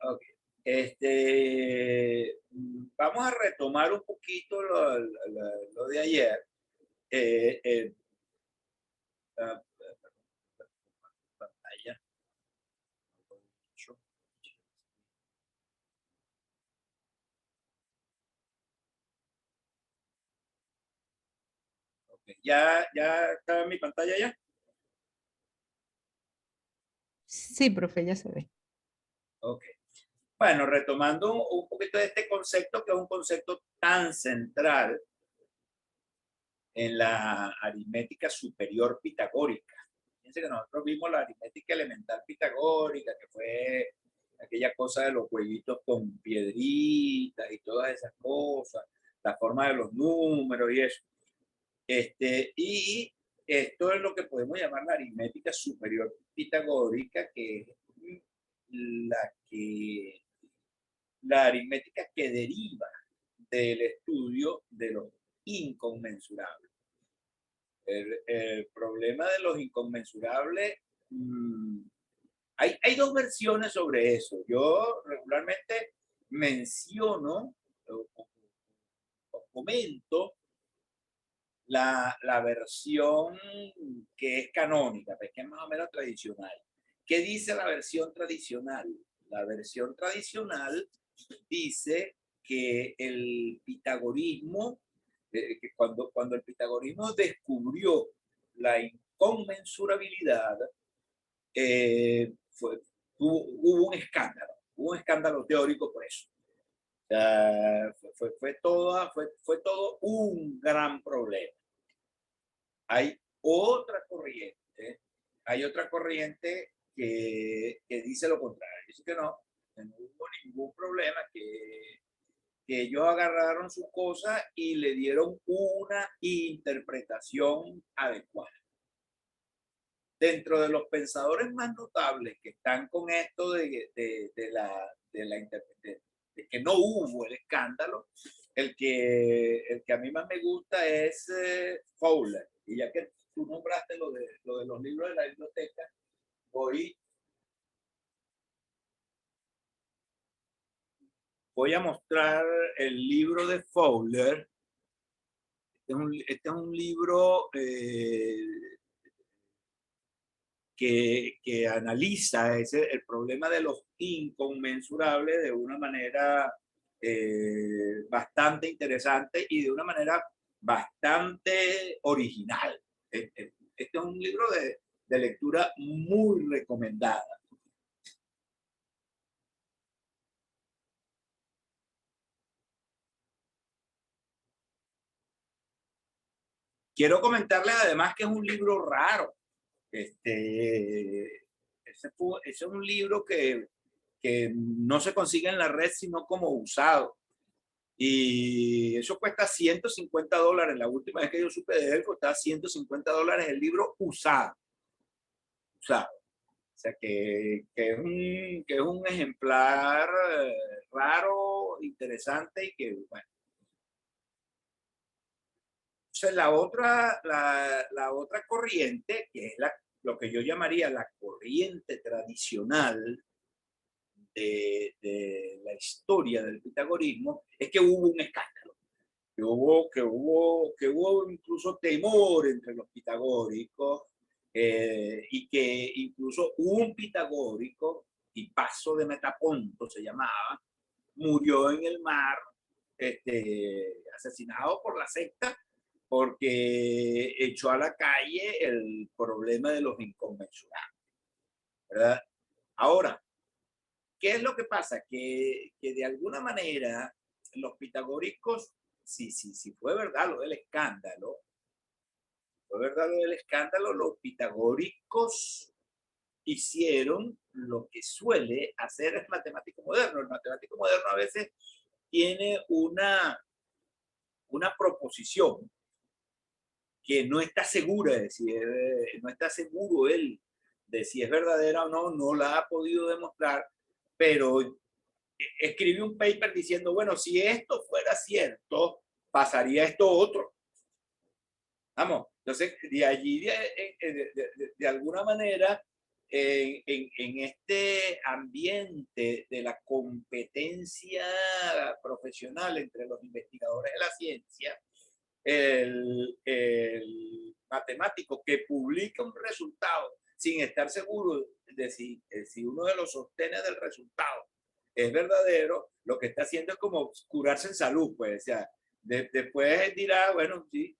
Ok. Vamos a retomar un poquito lo de ayer. Eh, eh, ah, pantalla. Ok, ya está en mi pantalla ya. Sí, profe, ya se ve. Ok. Bueno, retomando un poquito de este concepto, que es un concepto tan central en la aritmética superior pitagórica. Fíjense que nosotros vimos la aritmética elemental pitagórica, que fue aquella cosa de los jueguitos con piedritas y todas esas cosas, la forma de los números y eso. Y esto es lo que podemos llamar la aritmética superior pitagórica, que es la, que, la aritmética que deriva del estudio de los inconmensurables. El problema de los inconmensurables, mmm, hay dos versiones sobre eso. Yo regularmente menciono o comento la versión que es canónica, que es más o menos tradicional. ¿Qué dice la versión tradicional? La versión tradicional dice que el pitagorismo, que cuando el pitagorismo descubrió la inconmensurabilidad, hubo un escándalo teórico por eso. O sea, fue todo un gran problema. Hay otra corriente, hay otra corriente que dice lo contrario, dice que no hubo ningún problema, que ellos agarraron sus cosas y le dieron una interpretación adecuada. Dentro de los pensadores más notables que están con esto de que no hubo el escándalo, el que a mí más me gusta es Fowler. Y ya que tú nombraste lo de los libros de la biblioteca, voy, voy a mostrar el libro de Fowler. Este es un libro que analiza el problema de los inconmensurables de una manera bastante interesante y de una manera bastante original. Este es un libro de lectura muy recomendada. Quiero comentarles además que es un libro raro. Ese es un libro que no se consigue en la red sino como usado. Y eso cuesta $150. La última vez que yo supe de él costaba $150 el libro usado. Usado. O sea que es un ejemplar raro, interesante y que, bueno. Entonces la otra corriente, que es lo que yo llamaría la corriente tradicional de la historia del pitagorismo, es que hubo un escándalo, que hubo incluso temor entre los pitagóricos y que incluso un pitagórico, Hipaso de Metaponto se llamaba, murió en el mar, asesinado por la secta porque echó a la calle el problema de los inconmensurables, ¿verdad? Ahora, ¿qué es lo que pasa? Que de alguna manera los pitagóricos, si fue verdad lo del escándalo, fue verdad lo del escándalo, los pitagóricos hicieron lo que suele hacer el matemático moderno. El matemático moderno a veces tiene una proposición que no está segura de si es, no está seguro él de si es verdadera o no, no la ha podido demostrar, pero escribe un paper diciendo, bueno, si esto fuera cierto, pasaría esto otro. Vamos, entonces de allí, de alguna manera, en este ambiente de la competencia profesional entre los investigadores de la ciencia, el matemático que publica un resultado sin estar seguro de si uno de los sostenes del resultado es verdadero, lo que está haciendo es como curarse en salud, pues, o sea, después dirá, bueno, sí,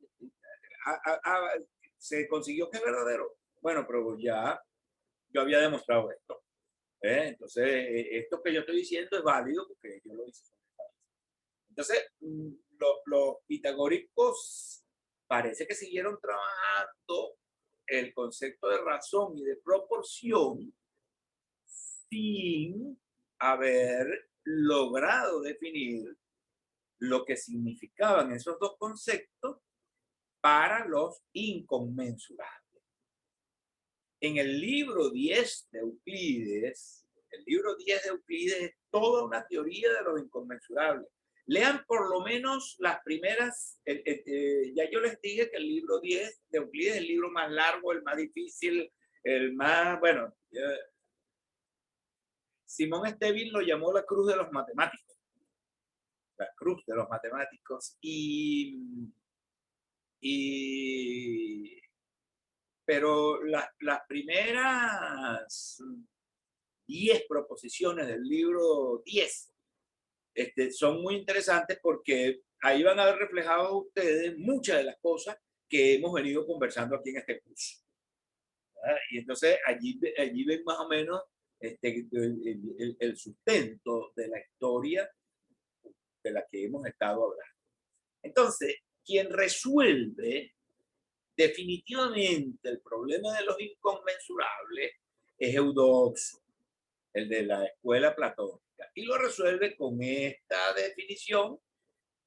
se consiguió que es verdadero. Bueno, pero ya yo había demostrado esto. Entonces, esto que yo estoy diciendo es válido porque yo lo hice. Entonces, los pitagóricos parece que siguieron trabajando el concepto de razón y de proporción sin haber logrado definir lo que significaban esos dos conceptos para los inconmensurables. En el libro 10 de Euclides, el libro 10 de Euclides es toda una teoría de los inconmensurables. Lean por lo menos las primeras, ya yo les dije que el libro 10 de Euclides es el libro más largo, el más difícil, el más, bueno, Simón Estevin lo llamó la cruz de los matemáticos, la cruz de los matemáticos, pero las primeras 10 proposiciones del libro 10 son muy interesantes porque ahí van a ver reflejados ustedes muchas de las cosas que hemos venido conversando aquí en este curso. ¿Verdad? Y entonces allí ven más o menos el sustento de la historia de la que hemos estado hablando. Entonces, quien resuelve definitivamente el problema de los inconmensurables es Eudoxo, el de la escuela platónica, y lo resuelve con esta definición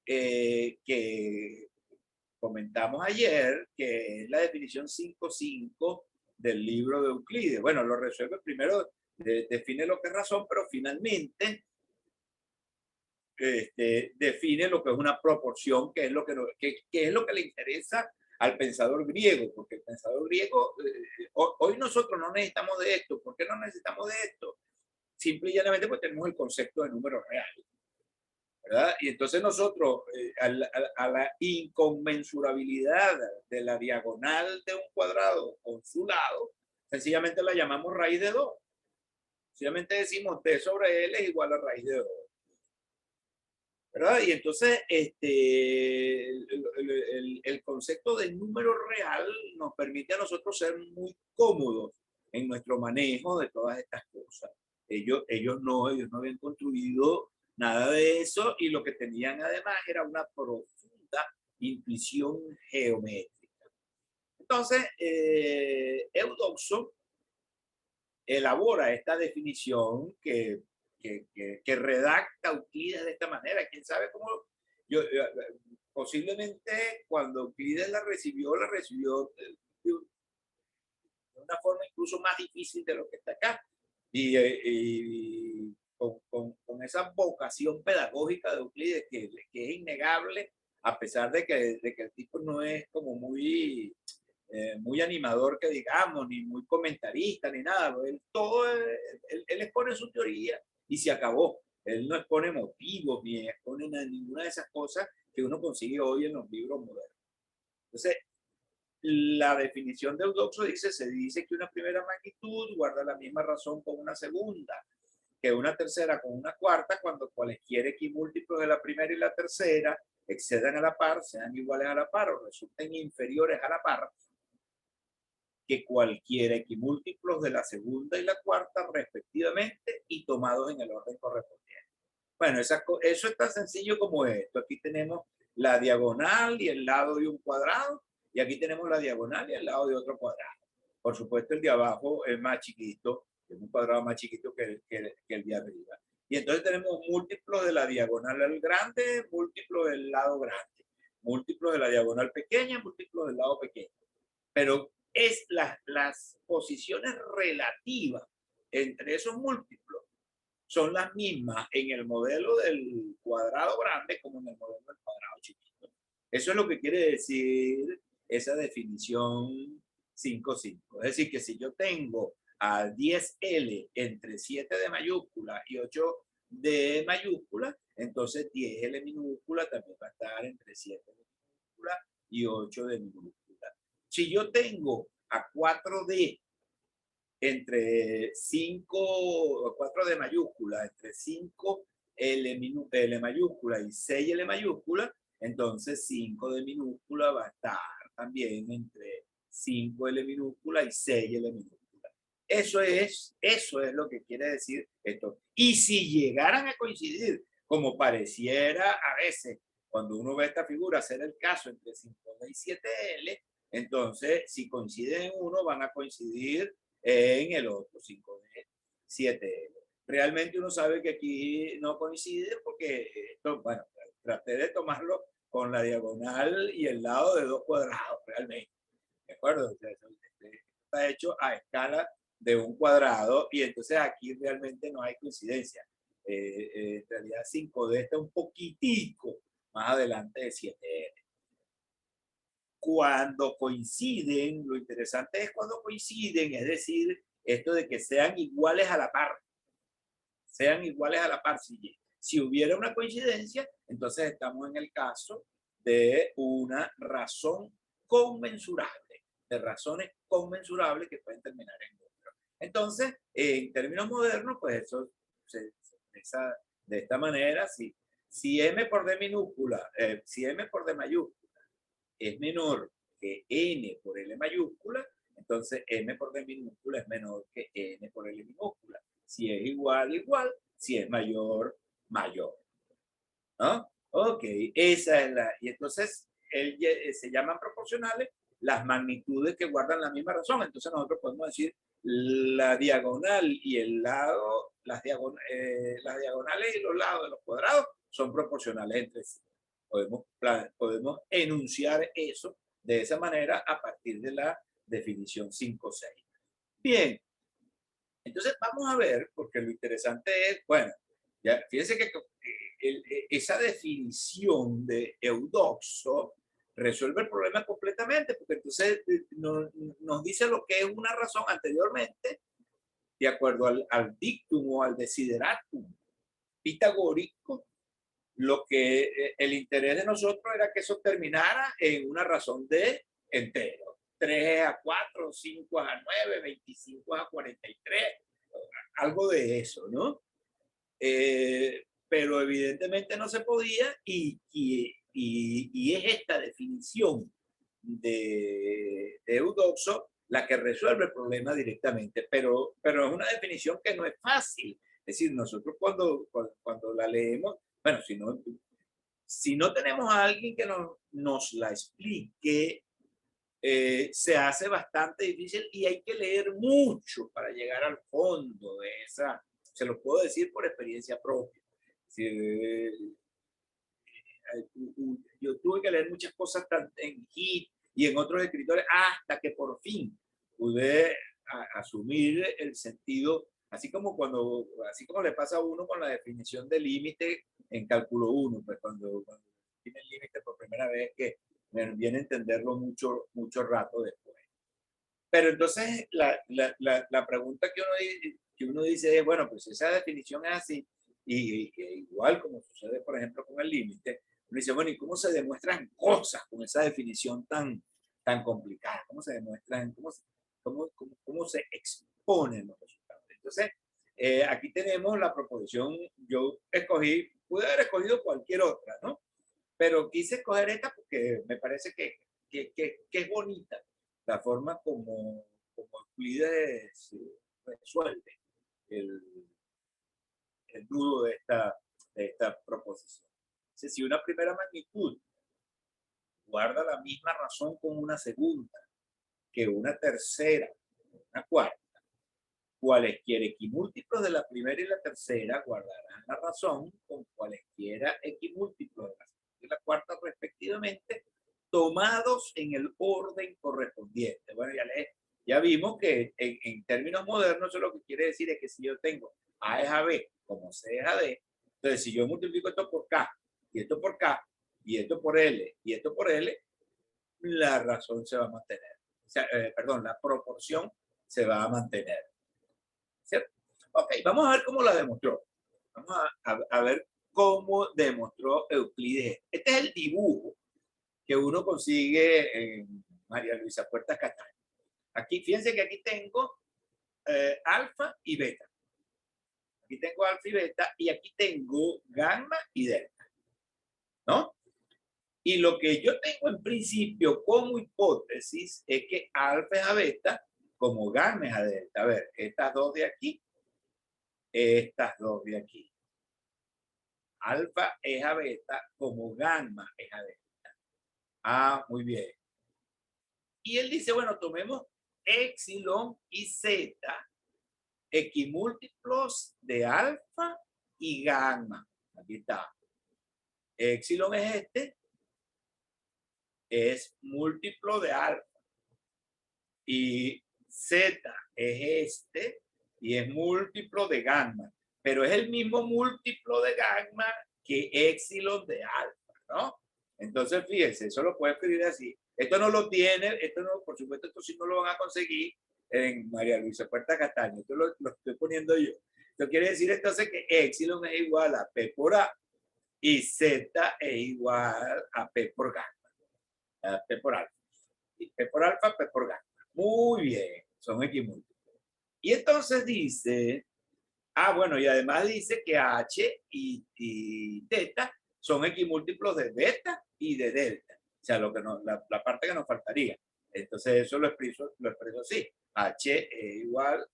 que comentamos ayer, que es la definición 5.5 del libro de Euclides. Bueno, lo resuelve primero, define lo que es razón, pero finalmente define lo que es una proporción, que es lo que es lo que le interesa al pensador griego, porque el pensador griego, hoy nosotros no necesitamos de esto. ¿Por qué no necesitamos de esto? Simple y llanamente porque tenemos el concepto de números reales, ¿verdad? Y entonces nosotros, a la inconmensurabilidad de la diagonal de un cuadrado con su lado, sencillamente la llamamos raíz de 2. Sencillamente decimos t sobre l es igual a raíz de 2. ¿Verdad? Y entonces el concepto de número real nos permite a nosotros ser muy cómodos en nuestro manejo de todas estas cosas. Ellos no habían construido nada de eso, y lo que tenían además era una profunda intuición geométrica. Entonces, Eudoxo elabora esta definición que redacta Euclides de esta manera. ¿Quién sabe cómo? Posiblemente cuando Euclides la recibió de una forma incluso más difícil de lo que está acá. Y con esa vocación pedagógica de Euclides que es innegable, a pesar de que el tipo no es como muy animador, que digamos, ni muy comentarista, ni nada. Él expone su teoría y se acabó. Él no expone motivos, ni expone ninguna de esas cosas que uno consigue hoy en los libros modernos. Entonces, la definición de Eudoxo se dice que una primera magnitud guarda la misma razón con una segunda, que una tercera con una cuarta, cuando cualesquiera equimúltiplos de la primera y la tercera excedan a la par, sean iguales a la par o resulten inferiores a la par, que cualquiera equimúltiplos de la segunda y la cuarta respectivamente, y tomados en el orden correspondiente. Bueno, eso es tan sencillo como esto. Aquí tenemos la diagonal y el lado de un cuadrado, y aquí tenemos la diagonal y el lado de otro cuadrado. Por supuesto, el de abajo es más chiquito, es un cuadrado más chiquito que el de arriba. Y entonces tenemos múltiplos de la diagonal al grande, múltiplos del lado grande, múltiplos de la diagonal pequeña, múltiplos del lado pequeño. Pero es las posiciones relativas entre esos múltiplos son las mismas en el modelo del cuadrado grande como en el modelo del cuadrado chiquito. Eso es lo que quiere decir esa definición 5.5. Es decir, que si yo tengo a 10L entre 7 de mayúscula y 8 de mayúscula, entonces 10L minúscula también va a estar entre 7 de minúscula y 8 de minúscula. Si yo tengo a 4D entre 5, 4 de mayúscula, entre 5 L mayúscula y 6 L mayúscula, entonces 5 de minúscula va a estar también entre 5 L minúscula y 6 L minúscula. Eso es lo que quiere decir esto. Y si llegaran a coincidir, como pareciera a veces, cuando uno ve esta figura, ser el caso entre 5D y 7L, entonces si coinciden en uno, van a coincidir en el otro, 5D, 7L. Realmente uno sabe que aquí no coincide porque esto, bueno, traté de tomarlo con la diagonal y el lado de dos cuadrados, realmente. ¿De acuerdo? O sea, está hecho a escala de un cuadrado y entonces aquí realmente no hay coincidencia. En realidad 5D está un poquitico más adelante de 7R. Cuando coinciden, lo interesante es cuando coinciden, es decir, esto de que sean iguales a la par. Sean iguales a la par. Si hubiera una coincidencia, entonces estamos en el caso de una razón conmensurable, de razones conmensurables que pueden terminar en número. Entonces, en términos modernos, pues eso se expresa de esta manera. Si M por D minúscula, si M por D mayúscula es menor que N por L mayúscula, entonces M por D minúscula es menor que N por L minúscula. Si es igual, igual. Si es mayor, mayor. ¿No? Ok, esa es la... Y entonces se llaman proporcionales las magnitudes que guardan la misma razón. Entonces nosotros podemos decir la diagonal y el lado, las diagonales y los lados de los cuadrados son proporcionales entre sí. Podemos enunciar eso de esa manera a partir de la definición 5.6. Bien, entonces vamos a ver, porque lo interesante es, bueno, ya, fíjense que esa definición de eudoxo resuelve el problema completamente, porque entonces nos dice lo que es una razón anteriormente, de acuerdo al dictum o al desideratum pitagórico, lo que el interés de nosotros era que eso terminara en una razón de entero. 3 a 4, 5 a 9, 25 a 43, algo de eso, ¿no? Pero evidentemente no se podía y es esta definición de Eudoxo la que resuelve el problema directamente, pero es una definición que no es fácil. Es decir, nosotros cuando la leemos, bueno, si no tenemos a alguien que nos la explique, se hace bastante difícil y hay que leer mucho para llegar al fondo de esa, se lo puedo decir por experiencia propia. Yo tuve que leer muchas cosas en Hit y en otros escritores hasta que por fin pude asumir el sentido, así como le pasa a uno con la definición de límite en cálculo 1, pues cuando tiene el límite por primera vez que viene a entenderlo mucho rato después. Pero entonces la pregunta que uno dice es, bueno, pues esa definición es así, y igual como sucede, por ejemplo, con el límite, uno dice, bueno, ¿y cómo se demuestran cosas con esa definición tan complicada? ¿Cómo se demuestran, cómo se exponen los resultados? Entonces, aquí tenemos la proposición, yo pude haber escogido cualquier otra, ¿no? Pero quise escoger esta porque me parece que es bonita la forma como Euclides resuelve el nudo de esta proposición. Entonces, si una primera magnitud guarda la misma razón con una segunda, que una tercera, una cuarta, cualesquiera equimúltiplos de la primera y la tercera guardarán la razón con cualesquiera equimúltiplos de la segunda y la cuarta respectivamente, tomados en el orden correspondiente. Bueno, ya vimos que en términos modernos eso lo que quiere decir es que si yo tengo A es a B como C es a D, entonces si yo multiplico esto por K y esto por K y esto por L y esto por L, la razón se va a mantener. O sea, perdón, la proporción se va a mantener. ¿cierto? Ok, vamos a ver cómo la demostró. Vamos a ver cómo demostró Euclides. Este es el dibujo que uno consigue en María Luisa Puertas Castaño. Aquí, fíjense que aquí tengo alfa y beta. Aquí tengo alfa y beta y aquí tengo gamma y delta, ¿no? Y lo que yo tengo en principio como hipótesis es que alfa es a beta como gamma es a delta. A ver, estas dos de aquí, estas dos de aquí. Alfa es a beta como gamma es a delta. Ah, muy bien. Y él dice, bueno, tomemos epsilon y zeta, equimúltiplos de alfa y gamma. Aquí está. Epsilon es este, es múltiplo de alfa. Y zeta es este, y es múltiplo de gamma. Pero es el mismo múltiplo de gamma que epsilon de alfa, ¿no? Entonces, fíjense, eso lo puede escribir así. Esto no lo tiene, esto no, por supuesto, esto sí no lo van a conseguir en María Luisa Puerta Castaño. Esto lo estoy poniendo yo. Esto quiere decir entonces que epsilon es igual a P por A y Z es igual a P por gamma, a P por alfa. Y P por alfa, P por gamma. Muy bien, son equimúltiplos. Y entonces dice, bueno, y además dice que H y teta son equimúltiplos de beta y de delta. O sea, lo que la parte que nos faltaría. Entonces eso lo expreso así. H es igual,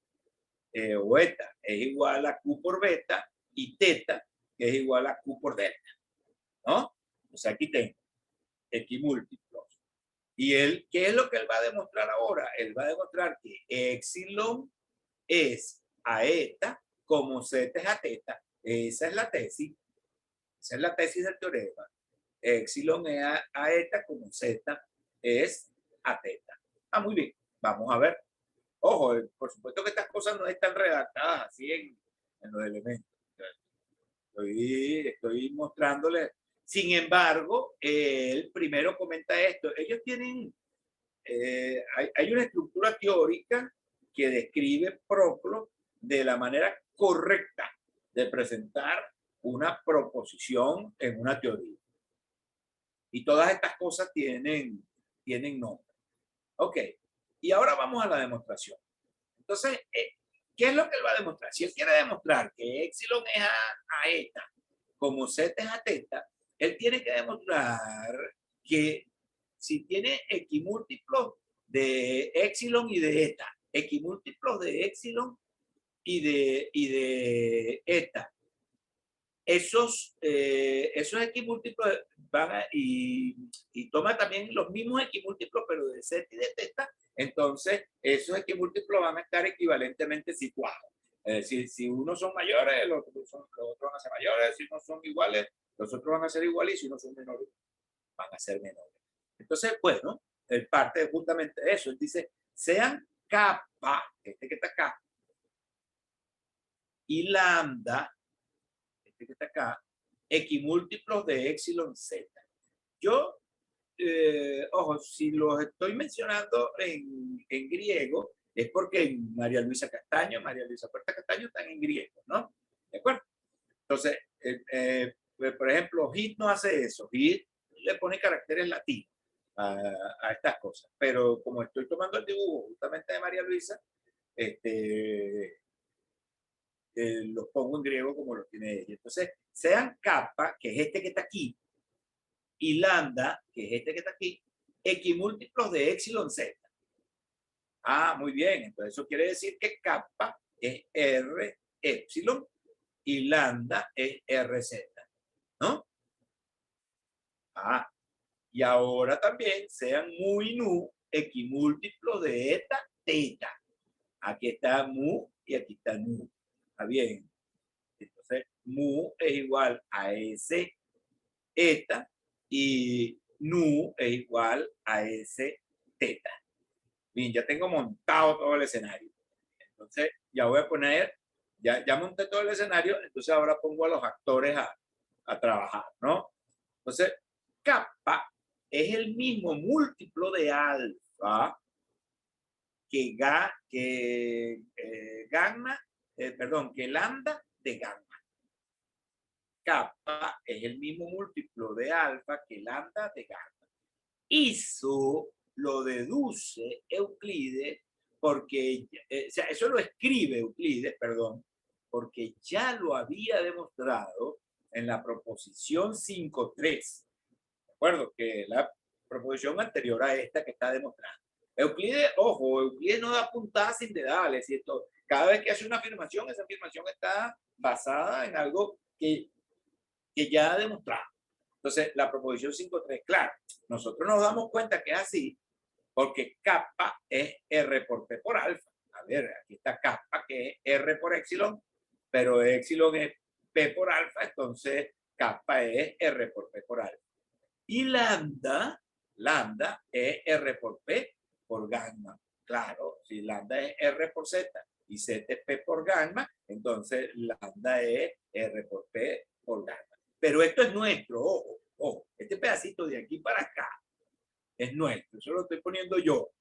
o beta es igual a Q por beta y teta que es igual a Q por delta. ¿No? O sea, aquí tengo equimúltiplos. Y él, ¿qué es lo que él va a demostrar ahora? Él va a demostrar que epsilon es a eta como z es a teta. Esa es la tesis. Esa es la tesis del teorema. Epsilon es a eta como z es a teta. Muy bien. Vamos a ver. Ojo, por supuesto que estas cosas no están redactadas así en los elementos. Estoy mostrándoles. Sin embargo, él primero comenta esto. Ellos tienen, hay una estructura teórica que describe Proclo de la manera correcta de presentar una proposición en una teoría. Y todas estas cosas tienen nombre. Ok, y ahora vamos a la demostración. Entonces, ¿qué es lo que él va a demostrar? Si él quiere demostrar que epsilon es a eta, como z es a teta, él tiene que demostrar que si tiene equimúltiplos de epsilon y de eta, equimúltiplos de epsilon y de eta, esos equimúltiplos y toma también los mismos equimúltiplos, pero de z y de teta, entonces esos equimúltiplos van a estar equivalentemente situados. Es decir, si unos son mayores, los otros van a ser mayores, si unos son iguales, los otros van a ser iguales, y si unos son menores, van a ser menores. Entonces, bueno, él parte justamente de eso. Él dice, sean kappa, este que está acá, y lambda, este que está acá, equimúltiplos de epsilon z. Yo, ojo, si los estoy mencionando en griego, es porque María Luisa Castaño, María Luisa Puerta Castaño están en griego, ¿no? ¿De acuerdo? Entonces, por ejemplo, Hit no hace eso. Hit le pone caracteres latinos a estas cosas. Pero como estoy tomando el dibujo justamente de María Luisa, los pongo en griego como lo tiene ella. Entonces, sean kappa, que es este que está aquí, y lambda, que es este que está aquí, equimúltiplos de epsilon z. Muy bien. Entonces, eso quiere decir que kappa es R epsilon y lambda es RZ, ¿no? Y ahora también sean mu y nu equimúltiplos de eta, teta. Aquí está mu y aquí está nu. ¿Está bien? Entonces, mu es igual a S eta y nu es igual a S teta. Bien, ya tengo montado todo el escenario. Entonces, ya voy a poner, ya monté todo el escenario, entonces ahora pongo a los actores a trabajar, ¿no? Entonces, kappa es el mismo múltiplo de alfa que gamma perdón, que lambda de gamma. Kappa es el mismo múltiplo de alfa que lambda de gamma. Eso lo deduce Euclides porque, o sea, eso lo escribe Euclides, perdón, porque ya lo había demostrado en la proposición 5.3. ¿De acuerdo? Que la proposición anterior a esta que está demostrando. Euclides, ojo, Euclides no da puntadas sin dedales, ¿cierto? Cada vez que hace una afirmación, esa afirmación está basada en algo que ya ha demostrado. Entonces, la proposición 5.3, claro, nosotros nos damos cuenta que es así porque kappa es R por P por alfa. A ver, aquí está kappa que es R por épsilon, pero épsilon es P por alfa, entonces kappa es R por P por alfa. Y lambda es R por P por gamma. Claro, si lambda es R por Z y Z es P por gamma, entonces lambda es R por P por gamma. Pero esto es nuestro, ojo, ojo, este pedacito de aquí para acá es nuestro, eso lo estoy poniendo yo.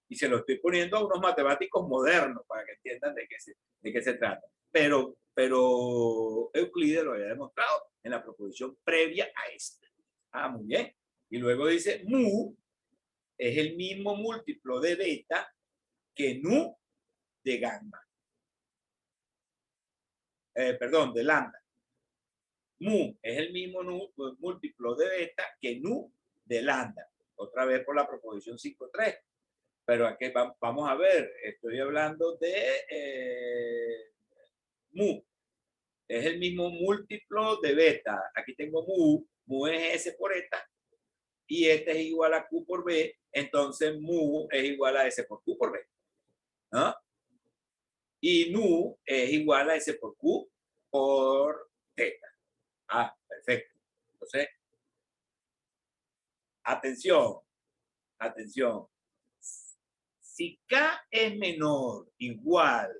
Y se lo estoy poniendo a unos matemáticos modernos para que entiendan de qué se trata. Pero Euclides lo había demostrado en la proposición previa a esta. Ah, muy bien. Y luego dice, mu es el mismo múltiplo de beta que nu de gamma. Perdón, de lambda. Mu es el mismo múltiplo de beta que nu de lambda. Otra vez por la proposición 5.3. Pero aquí vamos a ver, estoy hablando de mu. Es el mismo múltiplo de beta. Aquí tengo mu es S por eta, y este es igual a Q por B, entonces mu es igual a S por Q por B. ¿No? Y nu es igual a S por Q por teta. Ah, perfecto. Entonces, atención, atención. Si K es menor, igual,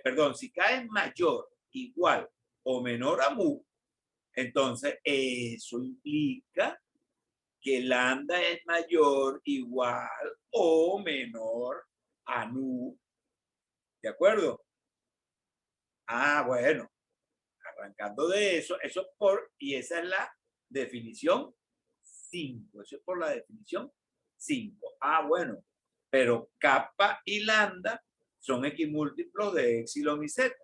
perdón, si K es mayor, igual o menor a mu, entonces eso implica que lambda es mayor, igual o menor a nu. ¿De acuerdo? Ah, bueno, arrancando de eso, y esa es la definición 5, eso es por la definición 5. Ah, bueno, pero kappa y lambda son equimúltiplos de épsilon y z.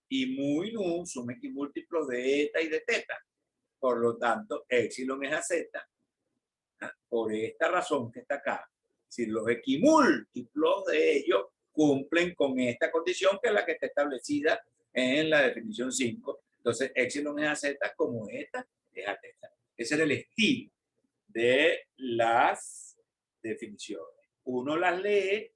Y mu y nu son equimúltiplos de eta y de teta. Por lo tanto, épsilon es a z. Por esta razón que está acá. Si los equimúltiplos de ellos cumplen con esta condición que es la que está establecida en la definición 5. Entonces, épsilon es a z como esta es a teta. Ese era el estilo de las definiciones. Uno las lee,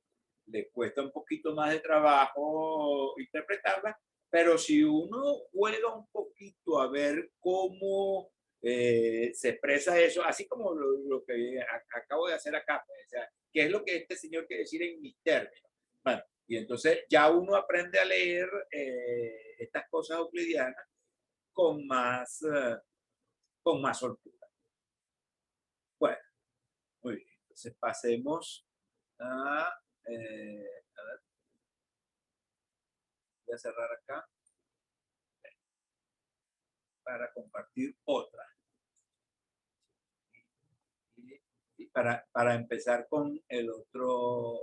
le cuesta un poquito más de trabajo interpretarlas, pero si uno juega un poquito a ver cómo se expresa eso, así como lo que acabo de hacer acá, pues, o sea, qué es lo que este señor quiere decir en mis términos. Bueno, y entonces ya uno aprende a leer estas cosas euclidianas con más soltura. Bueno, muy bien. Entonces pasemos a ver, voy a cerrar acá para compartir otra. Y para empezar con el otro.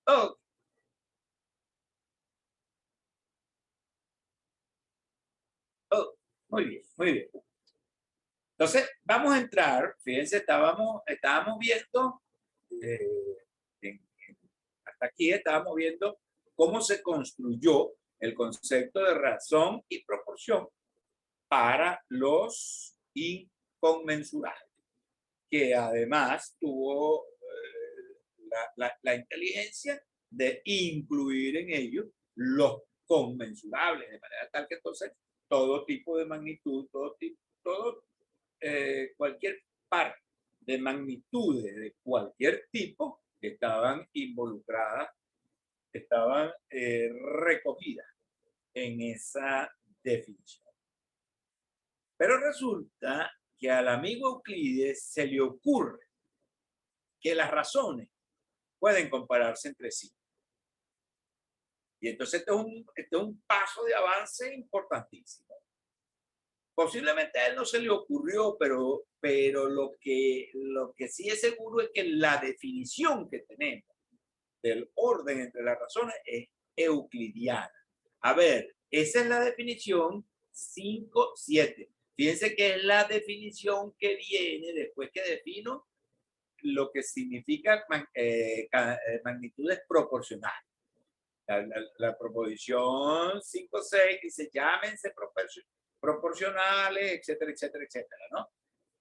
Oh. Oh, muy bien, muy bien. Entonces, vamos a entrar, fíjense, estábamos viendo, hasta aquí estábamos viendo cómo se construyó el concepto de razón y proporción para los inconmensurables, que además tuvo la inteligencia de incluir en ellos los conmensurables, de manera tal que entonces todo tipo de magnitud, cualquier par de magnitudes de cualquier tipo que estaban involucradas, estaban recogidas en esa definición. Pero resulta que al amigo Euclides se le ocurre que las razones pueden compararse entre sí. Y entonces este es un paso de avance importantísimo. Posiblemente a él no se le ocurrió, pero lo que sí es seguro es que la definición que tenemos del orden entre las razones es euclidiana. A ver, esa es la definición 5-7. Fíjense que es la definición que viene después que defino lo que significa magnitudes proporcionales. La proposición 5-6 dice llámense proporcionales, etcétera, etcétera, etcétera, ¿no?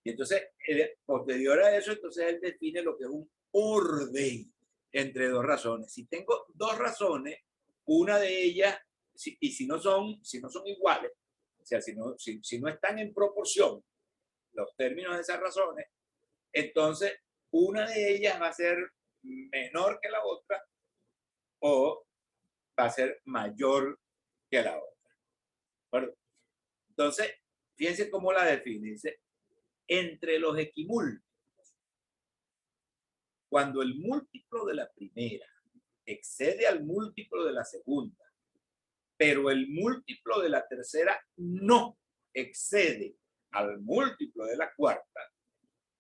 Y entonces, posterior a eso, entonces él define lo que es un orden entre dos razones. Si tengo dos razones, una de ellas, y si no son iguales, o sea, si no están en proporción los términos de esas razones, entonces una de ellas va a ser menor que la otra o va a ser mayor que la otra. ¿Verdad? Entonces, fíjense cómo la define. Dice, entre los equimúltiplos, cuando el múltiplo de la primera excede al múltiplo de la segunda, pero el múltiplo de la tercera no excede al múltiplo de la cuarta,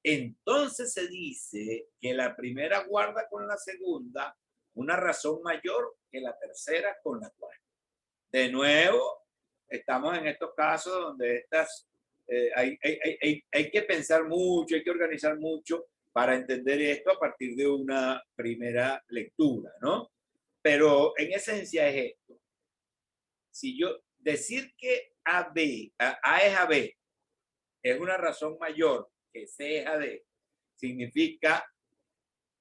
entonces se dice que la primera guarda con la segunda una razón mayor que la tercera con la cuarta. De nuevo, estamos en estos casos donde hay que pensar mucho, hay que organizar mucho para entender esto a partir de una primera lectura, ¿no? Pero en esencia es esto. Si yo decir que A es AB, es una razón mayor que C es AD, significa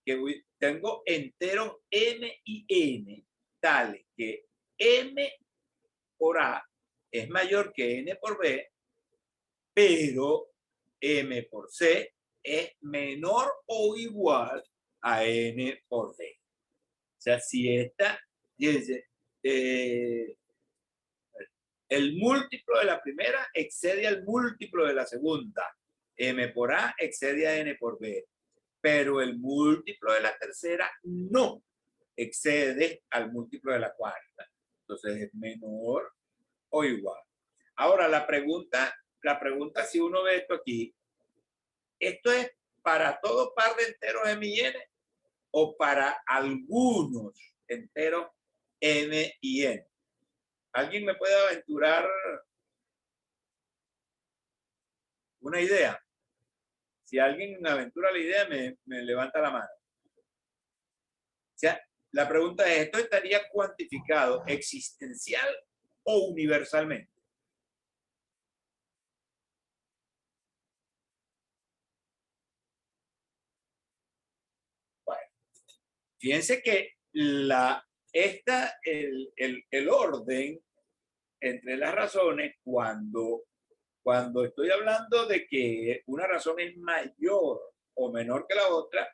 que tengo enteros M y N, tales que M por A es mayor que N por B, pero M por C es menor o igual a N por D. O sea, si esta, dice, el múltiplo de la primera excede al múltiplo de la segunda. M por A excede a N por B. Pero el múltiplo de la tercera no excede al múltiplo de la cuarta. Entonces es menor o igual. Ahora, la pregunta, si uno ve esto aquí, ¿esto es para todo par de enteros M y N o para algunos enteros M y N? ¿Alguien me puede aventurar una idea? Si alguien me aventura la idea, me levanta la mano. O sea, la pregunta es, ¿esto estaría cuantificado existencial o universalmente? Bueno, fíjense que el orden entre las razones, cuando estoy hablando de que una razón es mayor o menor que la otra,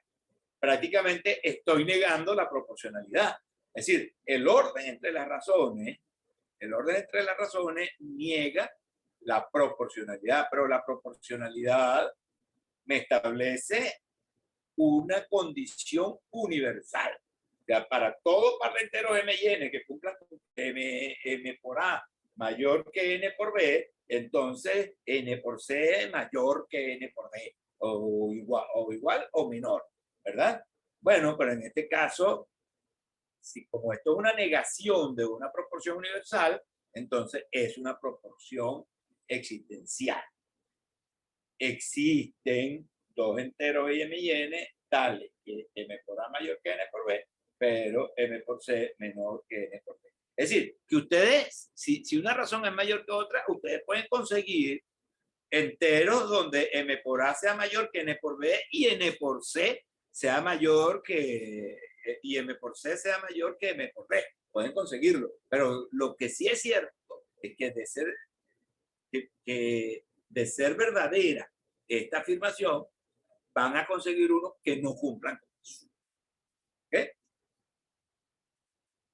prácticamente estoy negando la proporcionalidad. Es decir, el orden entre las razones niega la proporcionalidad, pero la proporcionalidad me establece una condición universal. O sea, para todo par de enteros M y N que cumplan M por A mayor que N por B, entonces N por C es mayor que N por D, o igual o menor, ¿verdad? Bueno, pero en este caso, si como esto es una negación de una proporción universal, entonces es una proporción existencial. Existen dos enteros M y N tales que M por A mayor que N por B, pero M por C menor que N por B. Es decir, que ustedes, si una razón es mayor que otra, ustedes pueden conseguir enteros donde M por A sea mayor que N por B y N por C sea mayor que, y M por C sea mayor que M por B. Pueden conseguirlo. Pero lo que sí es cierto es que de ser verdadera esta afirmación, van a conseguir unos que no cumplan con eso. ¿Okay?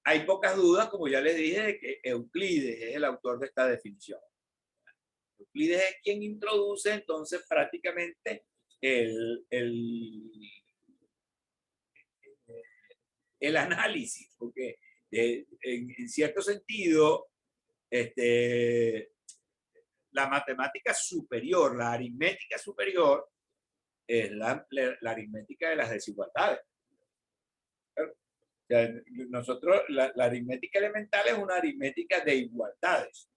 Hay pocas dudas, como ya les dije, de que Euclides es el autor de esta definición. Euclides es quien introduce entonces prácticamente el análisis, porque En cierto sentido, la matemática superior, la aritmética superior, es la aritmética de las desigualdades. O sea, nosotros, la aritmética elemental es una aritmética de igualdades,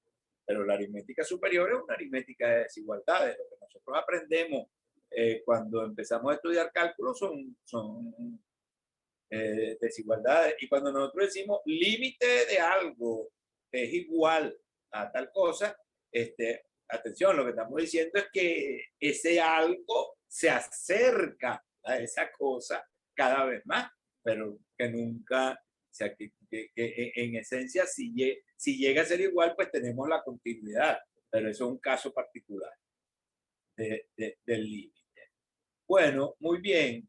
pero la aritmética superior es una aritmética de desigualdades. Lo que nosotros aprendemos cuando empezamos a estudiar cálculo son desigualdades. Y cuando nosotros decimos límite de algo es igual a tal cosa, atención, lo que estamos diciendo es que ese algo se acerca a esa cosa cada vez más, pero que nunca, o sea, que en esencia, si llega a ser igual, pues tenemos la continuidad, pero eso es un caso particular del límite. Bueno, muy bien.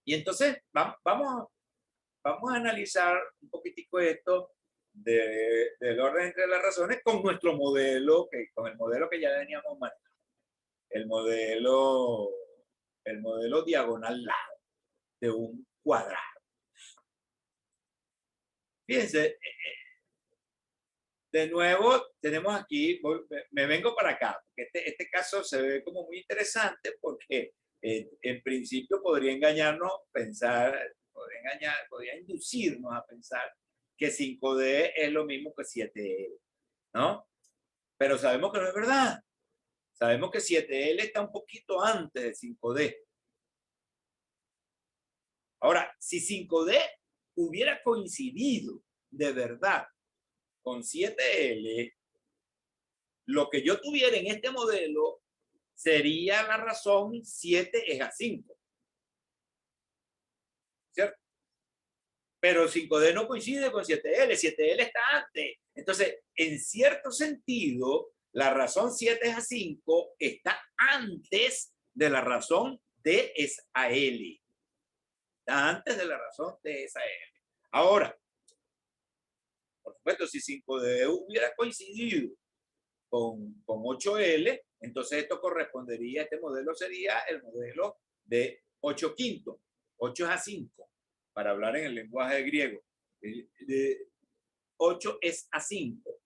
Y entonces vamos a analizar un poquitico esto del orden entre las razones con nuestro modelo, con el modelo que ya veníamos manejando, el modelo, el modelo diagonal lado de un cuadrado. Fíjense, de nuevo tenemos aquí, me vengo para acá, porque este caso se ve como muy interesante porque en principio podría engañarnos, podría inducirnos a pensar que 5D es lo mismo que 7L, ¿no? Pero sabemos que no es verdad. Sabemos que 7L está un poquito antes de 5D. Ahora, si 5D hubiera coincidido de verdad con 7L, lo que yo tuviera en este modelo sería la razón 7 es a 5. ¿Cierto? Pero 5D no coincide con 7L, 7L está antes. Entonces, en cierto sentido, la razón 7 es a 5 está antes de la razón D es a L. Está antes de la razón D es a L. Ahora, por supuesto, si 5D hubiera coincidido con 8L, entonces esto correspondería, este modelo sería el modelo de 8 quintos. 8 es a 5, para hablar en el lenguaje griego. De 8 es a 5.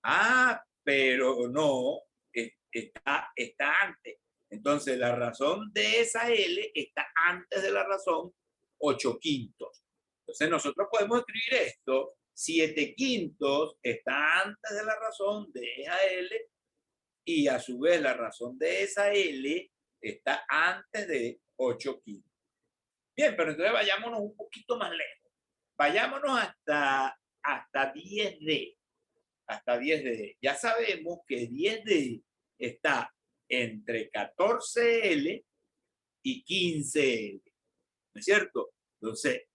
Ah, pero no, está antes. Entonces la razón de esa L está antes de la razón 8 quintos. Entonces nosotros podemos escribir esto: 7 quintos está antes de la razón de esa L y a su vez la razón de esa L está antes de 8 quintos. Bien, pero entonces vayámonos un poquito más lejos. Vayámonos hasta 10D. Hasta 10D. Ya sabemos que 10D está entre 14L y 15L. ¿No es cierto? Entonces,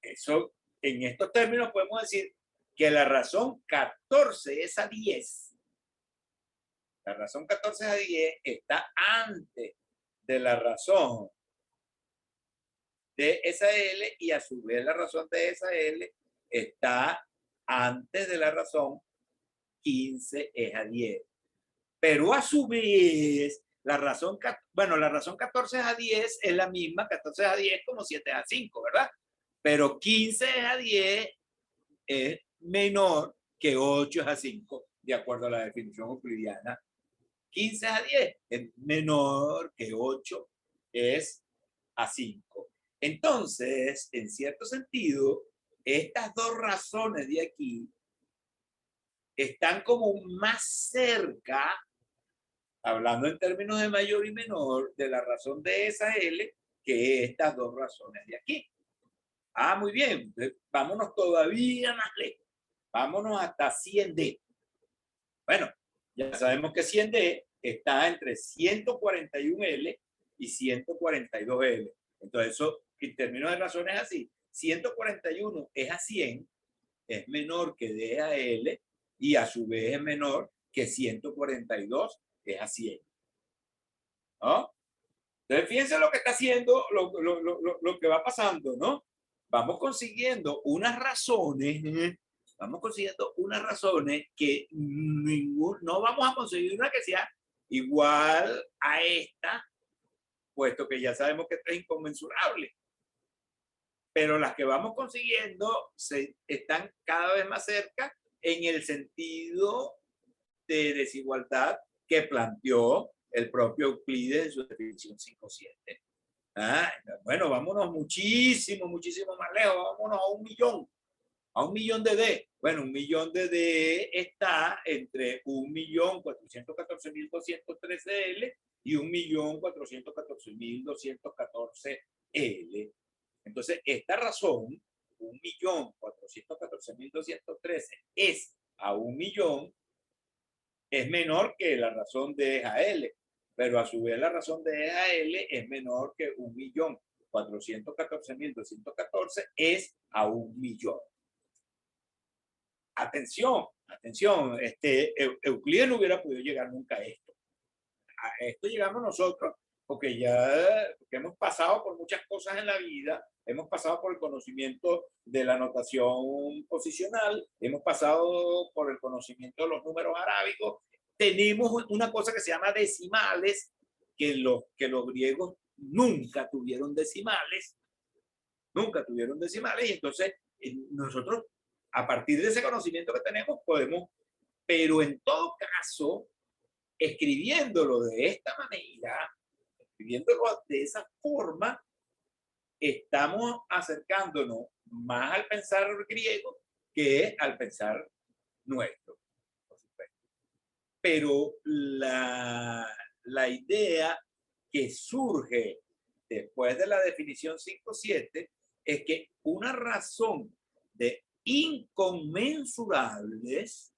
eso, en estos términos podemos decir que la razón 14 es a 10. La razón 14 es a 10 está antes de la razón de esa L y a su vez la razón de esa L está antes de la razón 15 es a 10. Pero a su vez, la razón 14 es a 10 es la misma, 14 es a 10 como 7 es a 5, ¿verdad? Pero 15 es a 10 es menor que 8 es a 5, de acuerdo a la definición euclidiana. 15 es a 10 es menor que 8 es a 5. Entonces, en cierto sentido, estas dos razones de aquí están como más cerca, hablando en términos de mayor y menor, de la razón de esa L que estas dos razones de aquí. Ah, muy bien. Vámonos todavía más lejos. Vámonos hasta 100D. Bueno, ya sabemos que 100D está entre 141L y 142L. Entonces, eso en términos de razones así. 141 es a 100, es menor que D a L y a su vez es menor que 142 es a 100. ¿No? Entonces, fíjense lo que está haciendo, lo que va pasando, ¿no? Vamos consiguiendo unas razones, que no vamos a conseguir una que sea igual a esta, puesto que ya sabemos que esto es inconmensurable. pero las que vamos consiguiendo están cada vez más cerca en el sentido de desigualdad que planteó el propio Euclides en su definición 5.7. Ah, bueno, vámonos muchísimo, muchísimo más lejos, vámonos a un millón de D. Bueno, un millón de D está entre 1.414.213 L y 1.414.214 L. Entonces, esta razón, 1.414.213 es a 1.000.000, es menor que la razón de E a L, pero a su vez la razón de E a L es menor que 1.414.214 es a 1.000.000. Atención, atención, Euclides no hubiera podido llegar nunca a esto. A esto llegamos nosotros porque porque hemos pasado por muchas cosas en la vida, hemos pasado por el conocimiento de la notación posicional, hemos pasado por el conocimiento de los números arábicos, tenemos una cosa que se llama decimales, que los griegos nunca tuvieron decimales, y entonces nosotros, a partir de ese conocimiento que tenemos, podemos, pero en todo caso, escribiéndolo de esta manera, escribiéndolo de esa forma, estamos acercándonos más al pensar griego que al pensar nuestro, por supuesto. Pero la idea que surge después de la definición 5.7 es que una razón de inconmensurables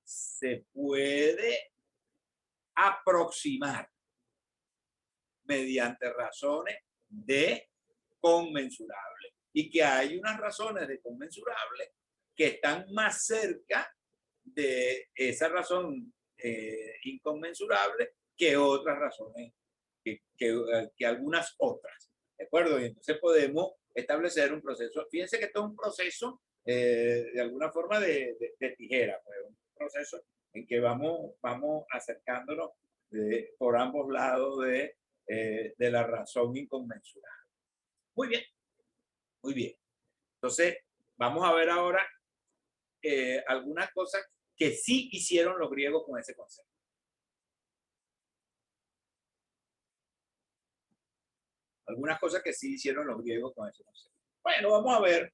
se puede aproximar mediante razones de conmensurables, y que hay unas razones de conmensurables que están más cerca de esa razón inconmensurable que otras razones, que algunas otras. ¿De acuerdo? Y entonces podemos establecer un proceso. Fíjense que esto es un proceso de alguna forma de tijera, pues, un proceso en que vamos acercándonos por ambos lados de la razón inconmensurable. Muy bien, muy bien. Entonces, vamos a ver ahora algunas cosas que sí hicieron los griegos con ese concepto. Algunas cosas que sí hicieron los griegos con ese concepto. Bueno, vamos a ver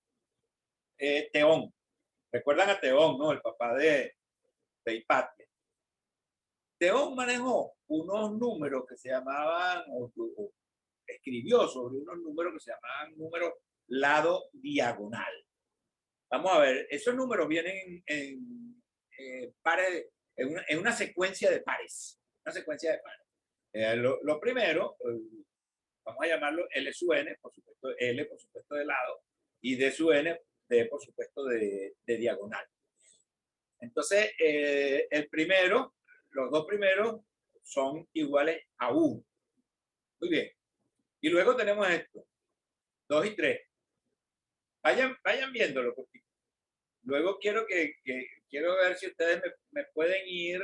Teón. ¿Recuerdan a Teón, no? El papá de Hipatia. Teón manejó unos números que se llamaban, o escribió sobre unos números que se llamaban números lado diagonal. Vamos a ver, esos números vienen en pares, en una secuencia de pares. Una secuencia de pares. Lo primero, vamos a llamarlo L sub n, por supuesto, L por supuesto de lado, y D sub n, D por supuesto de diagonal. Entonces, los dos primeros son iguales a 1. Muy bien. Y luego tenemos esto, 2 y 3. Vayan viéndolo, porque luego quiero ver si ustedes me pueden ir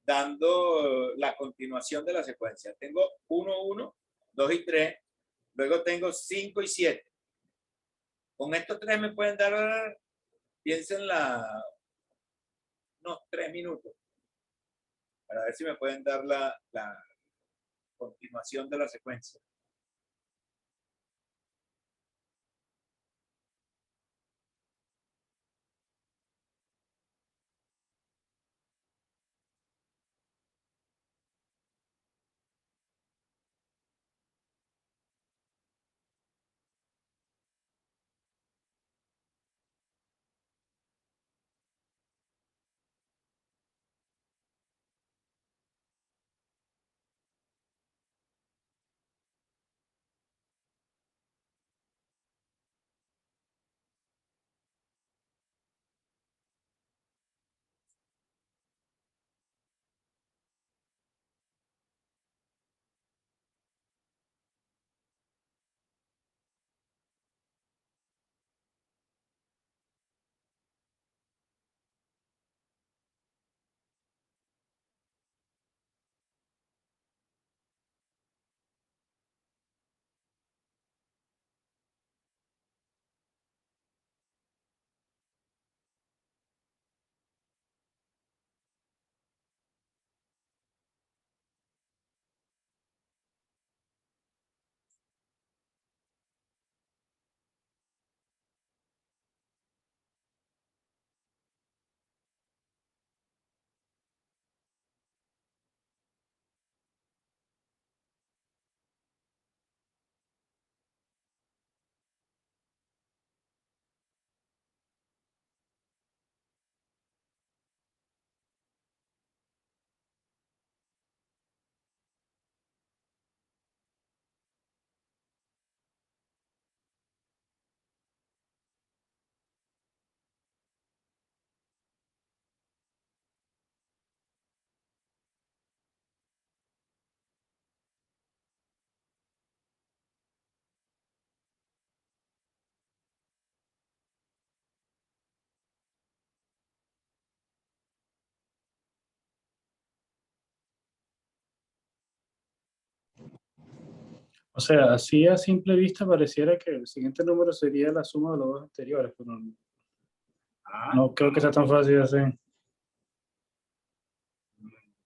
dando la continuación de la secuencia. Tengo 1, 1, 2 y 3. Luego tengo 5 y 7. Con estos tres me pueden dar, piensen unos 3 minutos, para ver si me pueden dar la continuación de la secuencia. O sea, así a simple vista pareciera que el siguiente número sería la suma de los dos anteriores, pero Ah, no creo que sea tan fácil de hacer.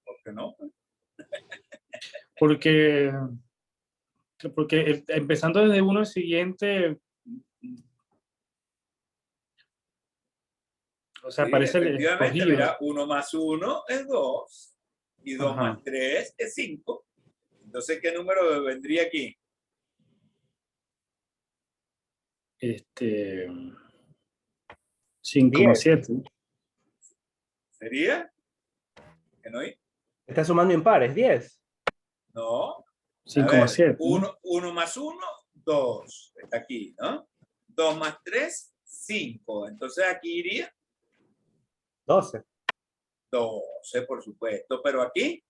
¿por qué no? Porque, empezando desde uno el siguiente, o sea, Sí, parece el efectivamente, escogido. mira, 1 más 1 es 2 y 2 Ajá. más 3 es 5. Entonces, ¿qué número vendría aquí? Este, 5,7. ¿Sería? ¿Que no? Está sumando impares, 10. No. A ver, 5,7. 1 más 1, 2. Está aquí, ¿no? 2 más 3, 5. Entonces aquí iría 12. 12, por supuesto. Pero aquí,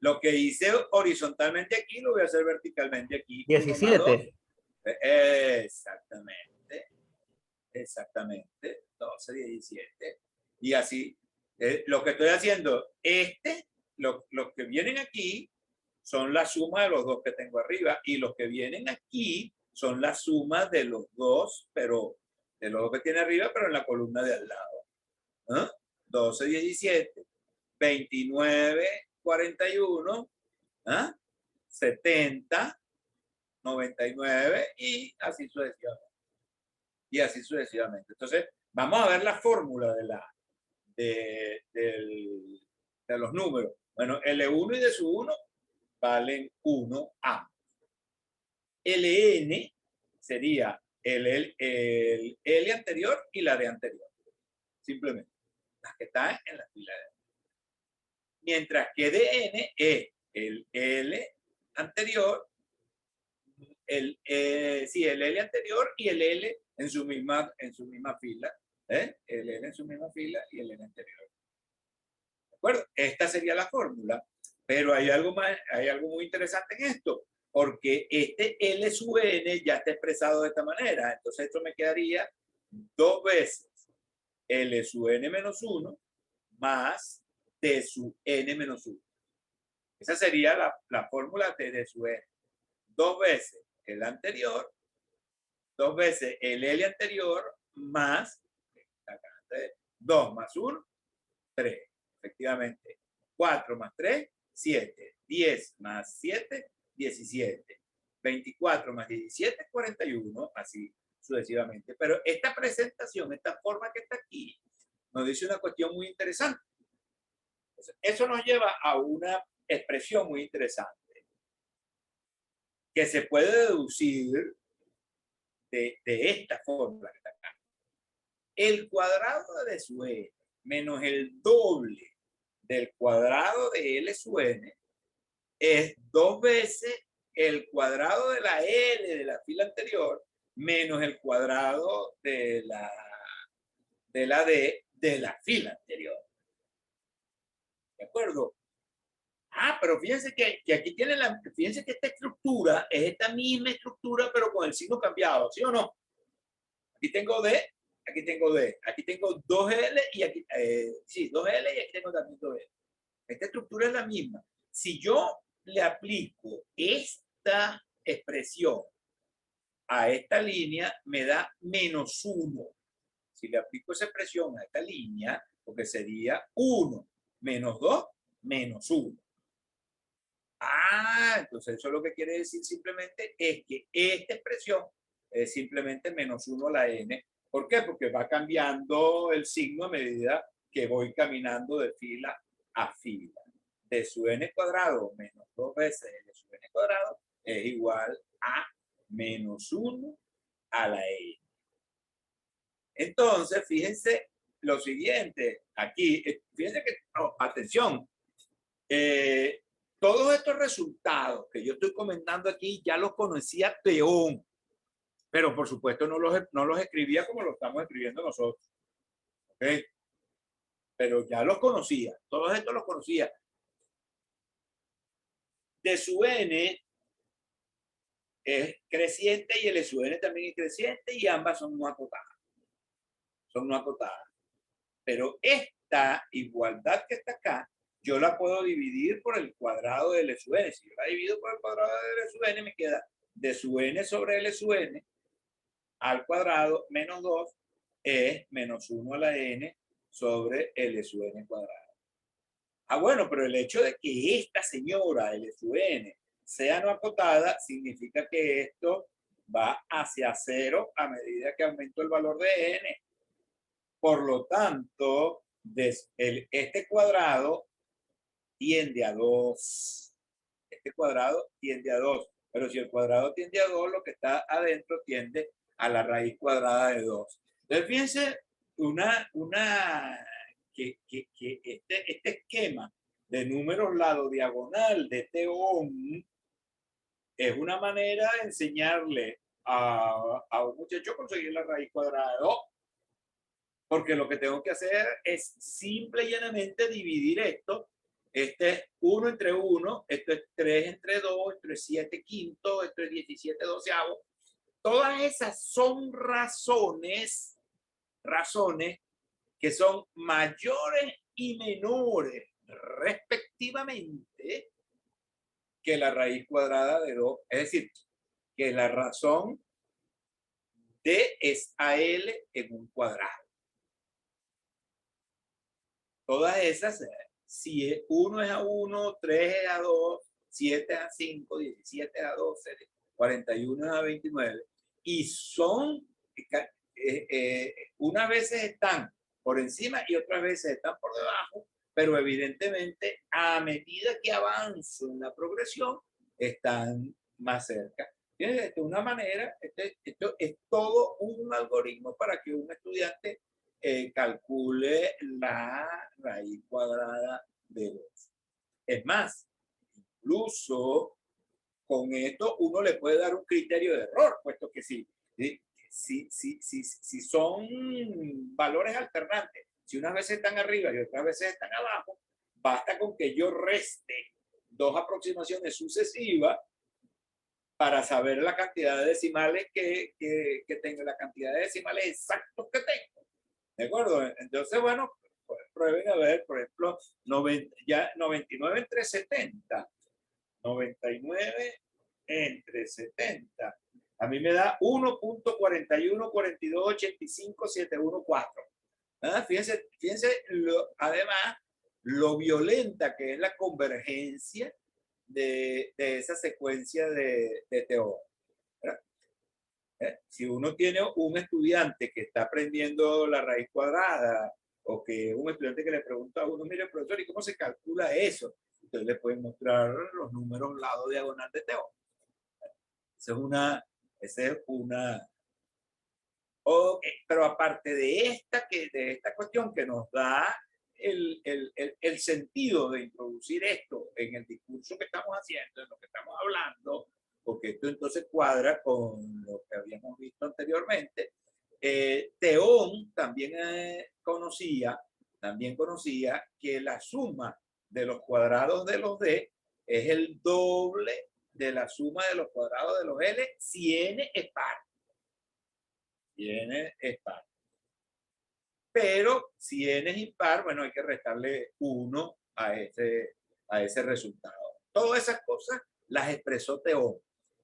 lo que hice horizontalmente aquí, lo voy a hacer verticalmente aquí. 17. Exactamente. Exactamente. 12, 17. Y así, lo que estoy haciendo, los que vienen aquí son la suma de los dos que tengo arriba y los que vienen aquí son la suma de los dos, pero de los dos que tiene arriba, pero en la columna de al lado. ¿Ah? 12, 17, 29, 41, ¿ah? 70, 99 y así sucesivamente. Y así sucesivamente. Entonces, vamos a ver la fórmula de los números. Bueno, L1 y de su 1 valen 1A. Ln sería el L anterior y la D anterior. Simplemente. Las que están en la fila de. Mientras que Dn es el L anterior, el L anterior y el L en su misma fila. El L en su misma fila y el L anterior. ¿De acuerdo? Esta sería la fórmula. Pero hay algo muy interesante en esto, porque este L sub n ya está expresado de esta manera. Entonces esto me quedaría 2 veces L sub n menos 1 más T sub n menos 1. Esa sería la fórmula de D sub n. 2 veces el anterior, 2 veces el L anterior más 2 más 1, 3. Efectivamente. 4 más 3, 7. 10 más 7, 17. 24 más 17, 41. Así sucesivamente. Pero esta presentación, esta forma que está aquí, nos dice una cuestión muy interesante. Entonces, eso nos lleva a una expresión muy interesante que se puede deducir de esta fórmula que está acá. El cuadrado de su n menos el doble del cuadrado de L sub n es 2 veces el cuadrado de la L de la fila anterior menos el cuadrado de la D de la fila anterior. ¿De acuerdo? Pero fíjense que aquí tiene fíjense que esta estructura es esta misma estructura, pero con el signo cambiado, ¿sí o no? Aquí tengo D, aquí tengo D, aquí tengo 2L y aquí, sí, 2L y aquí tengo también 2L. Esta estructura es la misma. Si yo le aplico esta expresión a esta línea, me da menos 1. Si le aplico esa expresión a esta línea, porque sería 1 menos 2 menos 1. Entonces eso lo que quiere decir simplemente es que esta expresión es simplemente menos 1 a la n. ¿Por qué? Porque va cambiando el signo a medida que voy caminando de fila a fila. De su n cuadrado menos 2 veces de su n cuadrado es igual a menos 1 a la n. Entonces, fíjense lo siguiente. Aquí, fíjense que, atención, todos estos resultados que yo estoy comentando aquí ya los conocía Teón, pero por supuesto no los escribía como lo estamos escribiendo nosotros. ¿Okay? Pero ya los conocía, todos estos los conocía. De su n es creciente y el sub n también es creciente y ambas son no acotadas. Son no acotadas. Pero esta igualdad que está acá yo la puedo dividir por el cuadrado de L sub n. Si yo la divido por el cuadrado de L sub n, me queda D sub n sobre L sub n al cuadrado menos 2 es menos 1 a la n sobre L sub n cuadrado. Ah, bueno, pero el hecho de que esta señora L sub n sea no acotada significa que esto va hacia 0 a medida que aumento el valor de n. Por lo tanto, este cuadrado tiende a 2. Este cuadrado tiende a 2. Pero si el cuadrado tiende a 2, lo que está adentro tiende a la raíz cuadrada de 2. Entonces, fíjense que este esquema de números lado diagonal de teón es una manera de enseñarle a un muchacho a conseguir la raíz cuadrada de 2. Porque lo que tengo que hacer es simple y llanamente dividir esto. Este es 1 entre 1, esto es 3 entre 2, esto es 7 quintos, esto es 17 doceavos. Todas esas son razones que son mayores y menores respectivamente que la raíz cuadrada de 2. Es decir, que la razón D es a L en un cuadrado. Todas esas, si 1 es a 1, 3 es a 2, 7 es a 5, 17 es a 12, 41 es a 29. Y son, unas veces están por encima y otras veces están por debajo, pero evidentemente a medida que avanzo en la progresión, están más cerca. De una manera, esto es todo un algoritmo para que un estudiante calcule la raíz cuadrada de 2. Es más, incluso con esto uno le puede dar un criterio de error, puesto que si son valores alternantes, si unas veces están arriba y otras veces están abajo, basta con que yo reste 2 aproximaciones sucesivas para saber la cantidad de decimales que tengo, la cantidad de decimales exactos que tengo. ¿De acuerdo? Entonces, bueno, prueben a ver, por ejemplo, 99 entre 70. 99 entre 70. A mí me da 1.4142857114. ¿Ah? Fíjense además, lo violenta que es la convergencia de esa secuencia de teoría. Si uno tiene un estudiante que está aprendiendo la raíz cuadrada o que un estudiante que le pregunta a uno, mire, profesor, ¿y cómo se calcula eso? Entonces le pueden mostrar los números lado diagonal de teoría. Esa es una. Okay. Pero aparte de esta cuestión que nos da el sentido de introducir esto en el discurso que estamos haciendo, en lo que estamos hablando, porque esto entonces cuadra con lo que habíamos visto anteriormente. Teón también conocía que la suma de los cuadrados de los D es el doble de la suma de los cuadrados de los L si n es par. Si n es par. Pero si n es impar, bueno, hay que restarle 1 a ese resultado. Todas esas cosas las expresó Teón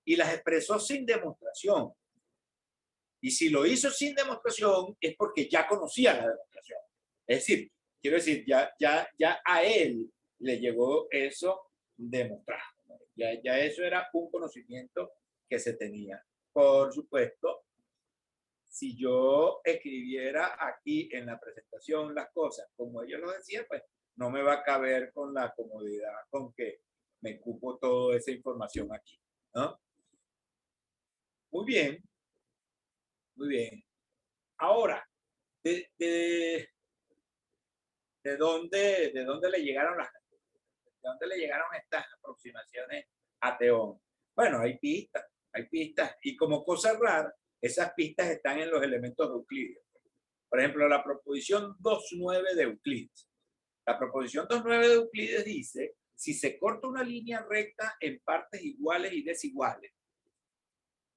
y las expresó sin demostración. Y si lo hizo sin demostración es porque ya conocía la demostración. Es decir, quiero decir, ya a él le llegó eso demostrado. Ya eso era un conocimiento que se tenía. Por supuesto, si yo escribiera aquí en la presentación las cosas como ellos lo decían, pues no me va a caber con la comodidad con que me cupo toda esa información aquí, ¿no? Muy bien. Muy bien. Ahora, ¿de dónde le llegaron estas aproximaciones a Teón? Bueno, hay pistas. Y como cosa rara, esas pistas están en los elementos de Euclides. Por ejemplo, la proposición 2.9 de Euclides. La proposición 2.9 de Euclides dice, si se corta una línea recta en partes iguales y desiguales,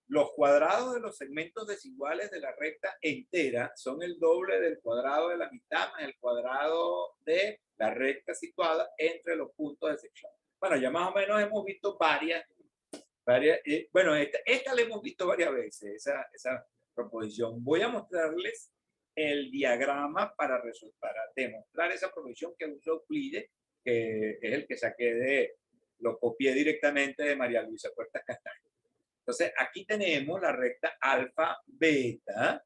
los cuadrados de los segmentos desiguales de la recta entera son el doble del cuadrado de la mitad más el cuadrado de la recta situada entre los puntos de sección. Bueno, ya más o menos hemos visto varias bueno, esta la hemos visto varias veces, esa proposición. Voy a mostrarles el diagrama para demostrar esa proposición que usó Euclides, que es el que saqué lo copié directamente de María Luisa Puertas Castaño. Entonces, aquí tenemos la recta alfa beta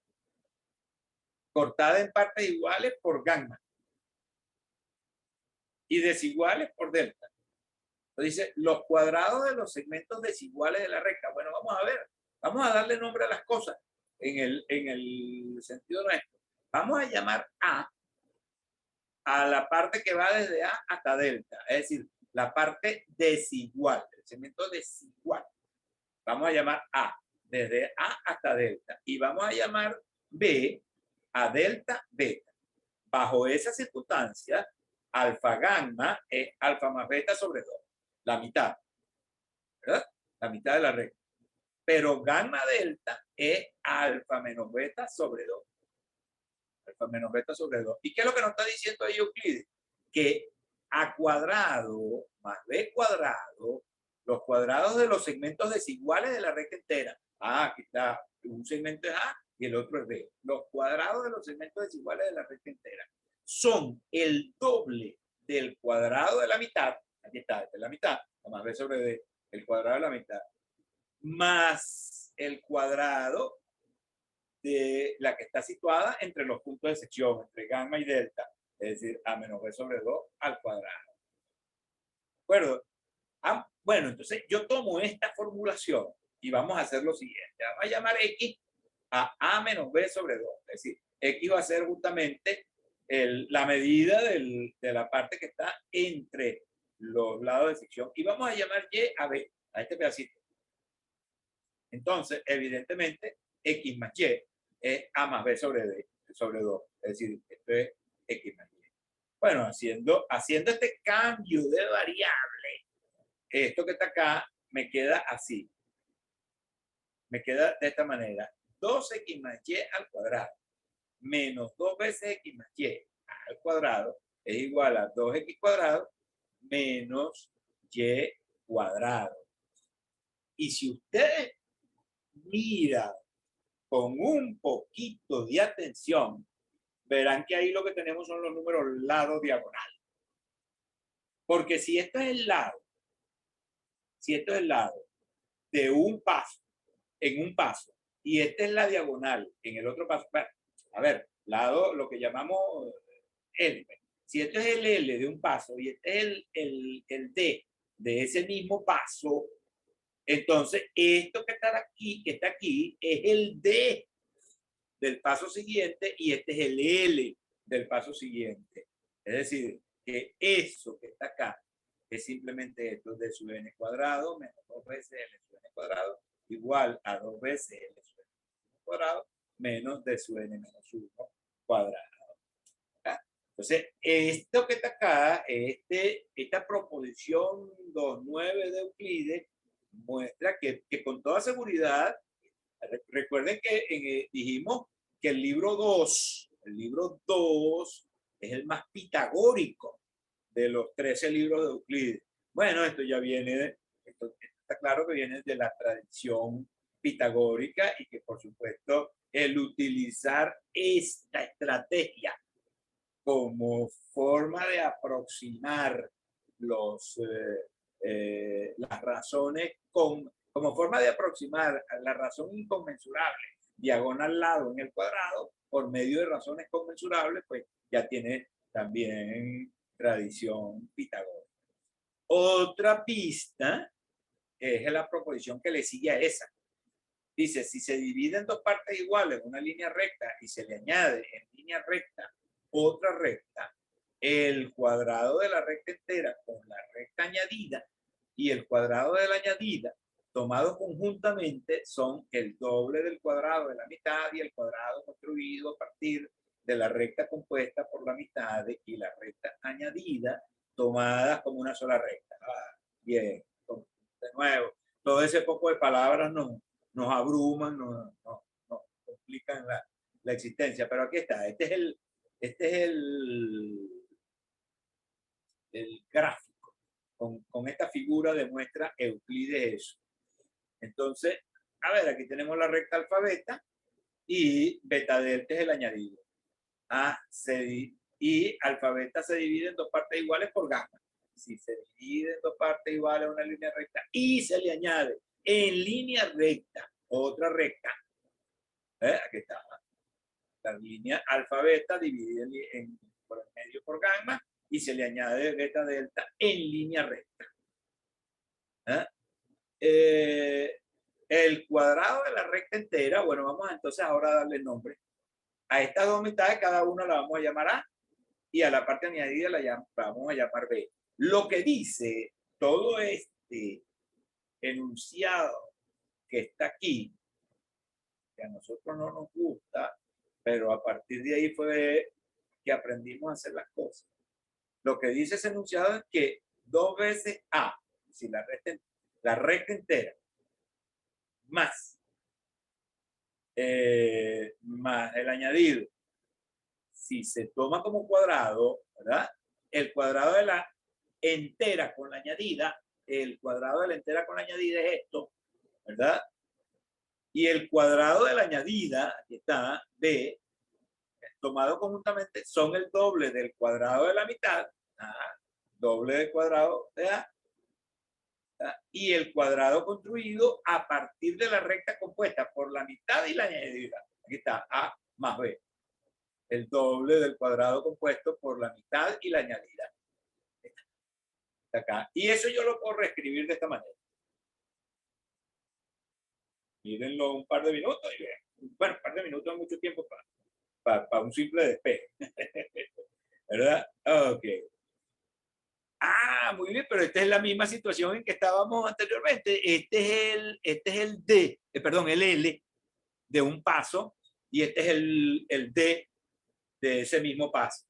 cortada en partes iguales por gamma y desiguales por delta. Entonces dice, los cuadrados de los segmentos desiguales de la recta. Bueno, vamos a ver, vamos a darle nombre a las cosas en el sentido nuestro. Vamos a llamar a la parte que va desde A hasta delta, es decir, la parte desigual, el segmento desigual. Vamos a llamar A, desde A hasta delta, y vamos a llamar B a delta beta. Bajo esa circunstancia, alfa gamma es alfa más beta sobre 2. La mitad, ¿verdad? La mitad de la recta. Pero gamma delta es alfa menos beta sobre 2. Alfa menos beta sobre 2. ¿Y qué es lo que nos está diciendo ahí Euclides? Que A cuadrado más B cuadrado, los cuadrados de los segmentos desiguales de la recta entera. Aquí está, un segmento es A y el otro es B. Los cuadrados de los segmentos desiguales de la recta entera son el doble del cuadrado de la mitad. Aquí está, esta es la mitad, más B sobre D, el cuadrado de la mitad, más el cuadrado de la que está situada entre los puntos de sección, entre gamma y delta, es decir, A menos B sobre 2 al cuadrado. ¿De acuerdo? Bueno, entonces yo tomo esta formulación y vamos a hacer lo siguiente. Vamos a llamar X a A menos B sobre 2. Es decir, X va a ser justamente la medida de la parte que está entre los lados de sección. Y vamos a llamar Y a B, a este pedacito. Entonces, evidentemente, X más Y es A más B sobre D, sobre 2. Es decir, esto es X más Y. Bueno, haciendo este cambio de variable, esto que está acá me queda así. Me queda de esta manera. 2x más y al cuadrado menos 2 veces x más y al cuadrado es igual a 2x cuadrado menos y cuadrado. Y si ustedes miran con un poquito de atención, verán que ahí lo que tenemos son los números lado diagonal. Porque si esto es el lado de un paso, en un paso, y esta es la diagonal en el otro paso, bueno, a ver, lado, lo que llamamos L. Si esto es el L de un paso y este es el D de ese mismo paso, entonces esto que está aquí es el D del paso siguiente y este es el L del paso siguiente. Es decir, que eso que está acá es simplemente esto de su n cuadrado menos 2 veces L su n cuadrado igual a 2 veces L su n cuadrado menos de su n menos 1 cuadrado. Entonces, esto que está acá, esta proposición 2.9 de Euclides, muestra que con toda seguridad, recuerden que dijimos que el libro 2 es el más pitagórico de los 13 libros de Euclides. Bueno, esto está claro que viene de la tradición pitagórica y que por supuesto el utilizar esta estrategia como forma de aproximar las razones como forma de aproximar a la razón inconmensurable diagonal lado en el cuadrado por medio de razones conmensurables, pues ya tiene también tradición pitagórica. Otra pista es la proposición que le sigue a esa. Dice, si se divide en dos partes iguales una línea recta y se le añade en línea recta otra recta, el cuadrado de la recta entera con la recta añadida y el cuadrado de la añadida tomados conjuntamente son el doble del cuadrado de la mitad y el cuadrado construido a partir de la recta compuesta por la mitad y la recta añadida tomadas como una sola recta. Bien, de nuevo, todo ese poco de palabras nos abruman, nos complican la existencia. Pero aquí está, este es el gráfico. Con esta figura demuestra Euclides eso. Entonces, a ver, aquí tenemos la recta alfabeta y beta delta es el añadido. Y alfabeta se divide en dos partes iguales por gamma. Si se divide en dos partes iguales a una línea recta y se le añade en línea recta otra recta, aquí está, la línea alfabeta dividida por el medio por gamma y se le añade beta delta en línea recta. El cuadrado de la recta entera, bueno, vamos entonces ahora a darle nombre. A estas dos mitades cada una la vamos a llamar A y a la parte añadida la vamos a llamar B. Lo que dice todo este enunciado que está aquí, que a nosotros no nos gusta, pero a partir de ahí fue que aprendimos a hacer las cosas. Lo que dice ese enunciado es que 2 veces A, si la recta entera, más el añadido, si se toma como cuadrado, ¿verdad? El cuadrado de la entera con la añadida, el cuadrado de la entera con la añadida es esto, ¿verdad? Y el cuadrado de la añadida, aquí está, B, tomado conjuntamente, son el doble del cuadrado de la mitad, doble del cuadrado de A, y el cuadrado construido a partir de la recta compuesta por la mitad y la añadida. Aquí está, A más B. El doble del cuadrado compuesto por la mitad y la añadida. Está acá. Y eso yo lo puedo reescribir de esta manera. Mírenlo un par de minutos y vean. Bueno, un par de minutos es mucho tiempo para un simple despeje. ¿Verdad? Ok. Muy bien, pero esta es la misma situación en que estábamos anteriormente. Este es el D, perdón, el L de un paso y este es el D de ese mismo paso.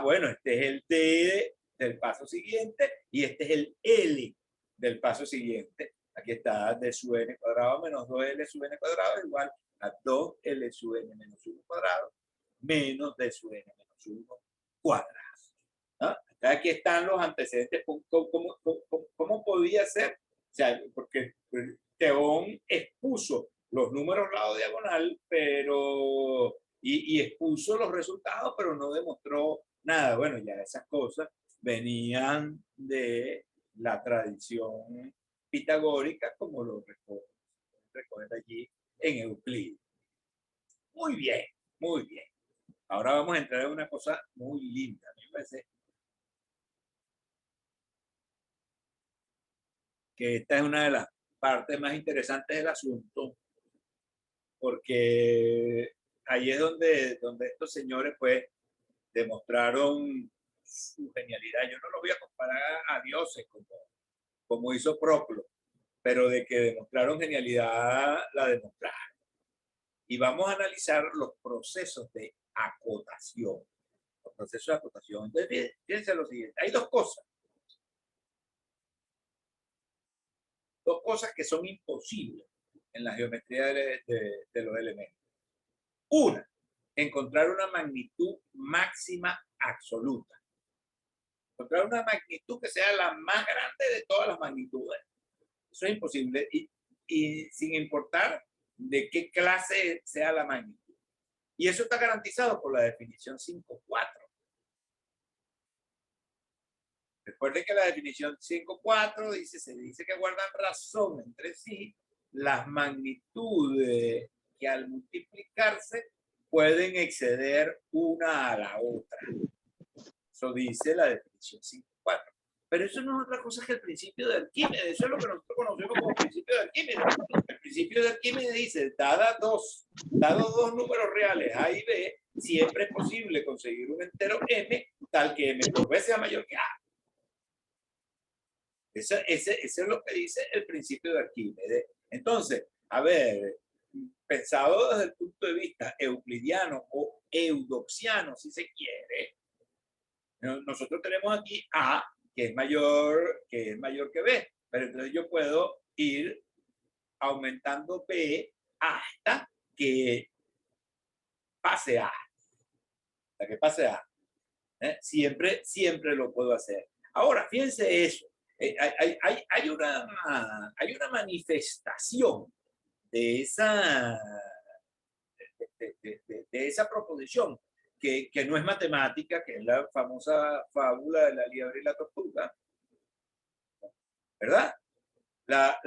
Bueno, este es el D del paso siguiente y este es el L del paso siguiente. Aquí está D sub n cuadrado menos 2L sub n cuadrado igual a 2L sub n menos 1 cuadrado menos D sub n menos 1 cuadrado. Aquí están los antecedentes. ¿Cómo podía ser? O sea, porque Theón expuso los números lado diagonal, pero y expuso los resultados, pero no demostró nada. Bueno, ya esas cosas venían de la tradición pitagórica, como lo recogen allí en Euclides. Muy bien, muy bien. Ahora vamos a entrar en una cosa muy linda. A mí me parece que esta es una de las partes más interesantes del asunto, porque ahí es donde estos señores pues demostraron su genialidad. Yo no lo voy a comparar a dioses como hizo Proclo, pero de que demostraron genialidad, la demostraron. Y vamos a analizar los procesos de acotación. Los procesos de acotación. Entonces, fíjense lo siguiente. Hay dos cosas que son imposibles en la geometría de los elementos. Una, encontrar una magnitud máxima absoluta. Encontrar una magnitud que sea la más grande de todas las magnitudes. Eso es imposible y sin importar de qué clase sea la magnitud. Y eso está garantizado por la definición 5.4. Recuerden que la definición 5.4 se dice que guardan razón entre sí las magnitudes que al multiplicarse pueden exceder una a la otra. Eso dice la definición 5.4. Pero eso no es otra cosa que el principio de Arquímedes. Eso es lo que nosotros conocemos como principio de Arquímedes. El principio de Arquímedes dice, dados dos números reales A y B, siempre es posible conseguir un entero m tal que m por b sea mayor que a. Ese es lo que dice el principio de Arquímedes. Entonces, a ver, pensado desde el punto de vista euclidiano o eudoxiano, si se quiere, nosotros tenemos aquí A, que es mayor que B, pero entonces yo puedo ir aumentando B hasta que pase A. Hasta que pase A. Siempre, siempre lo puedo hacer. Ahora, fíjense eso. Hay una manifestación de esa proposición que no es matemática, que es la famosa fábula de la liebre y la tortuga, ¿verdad? La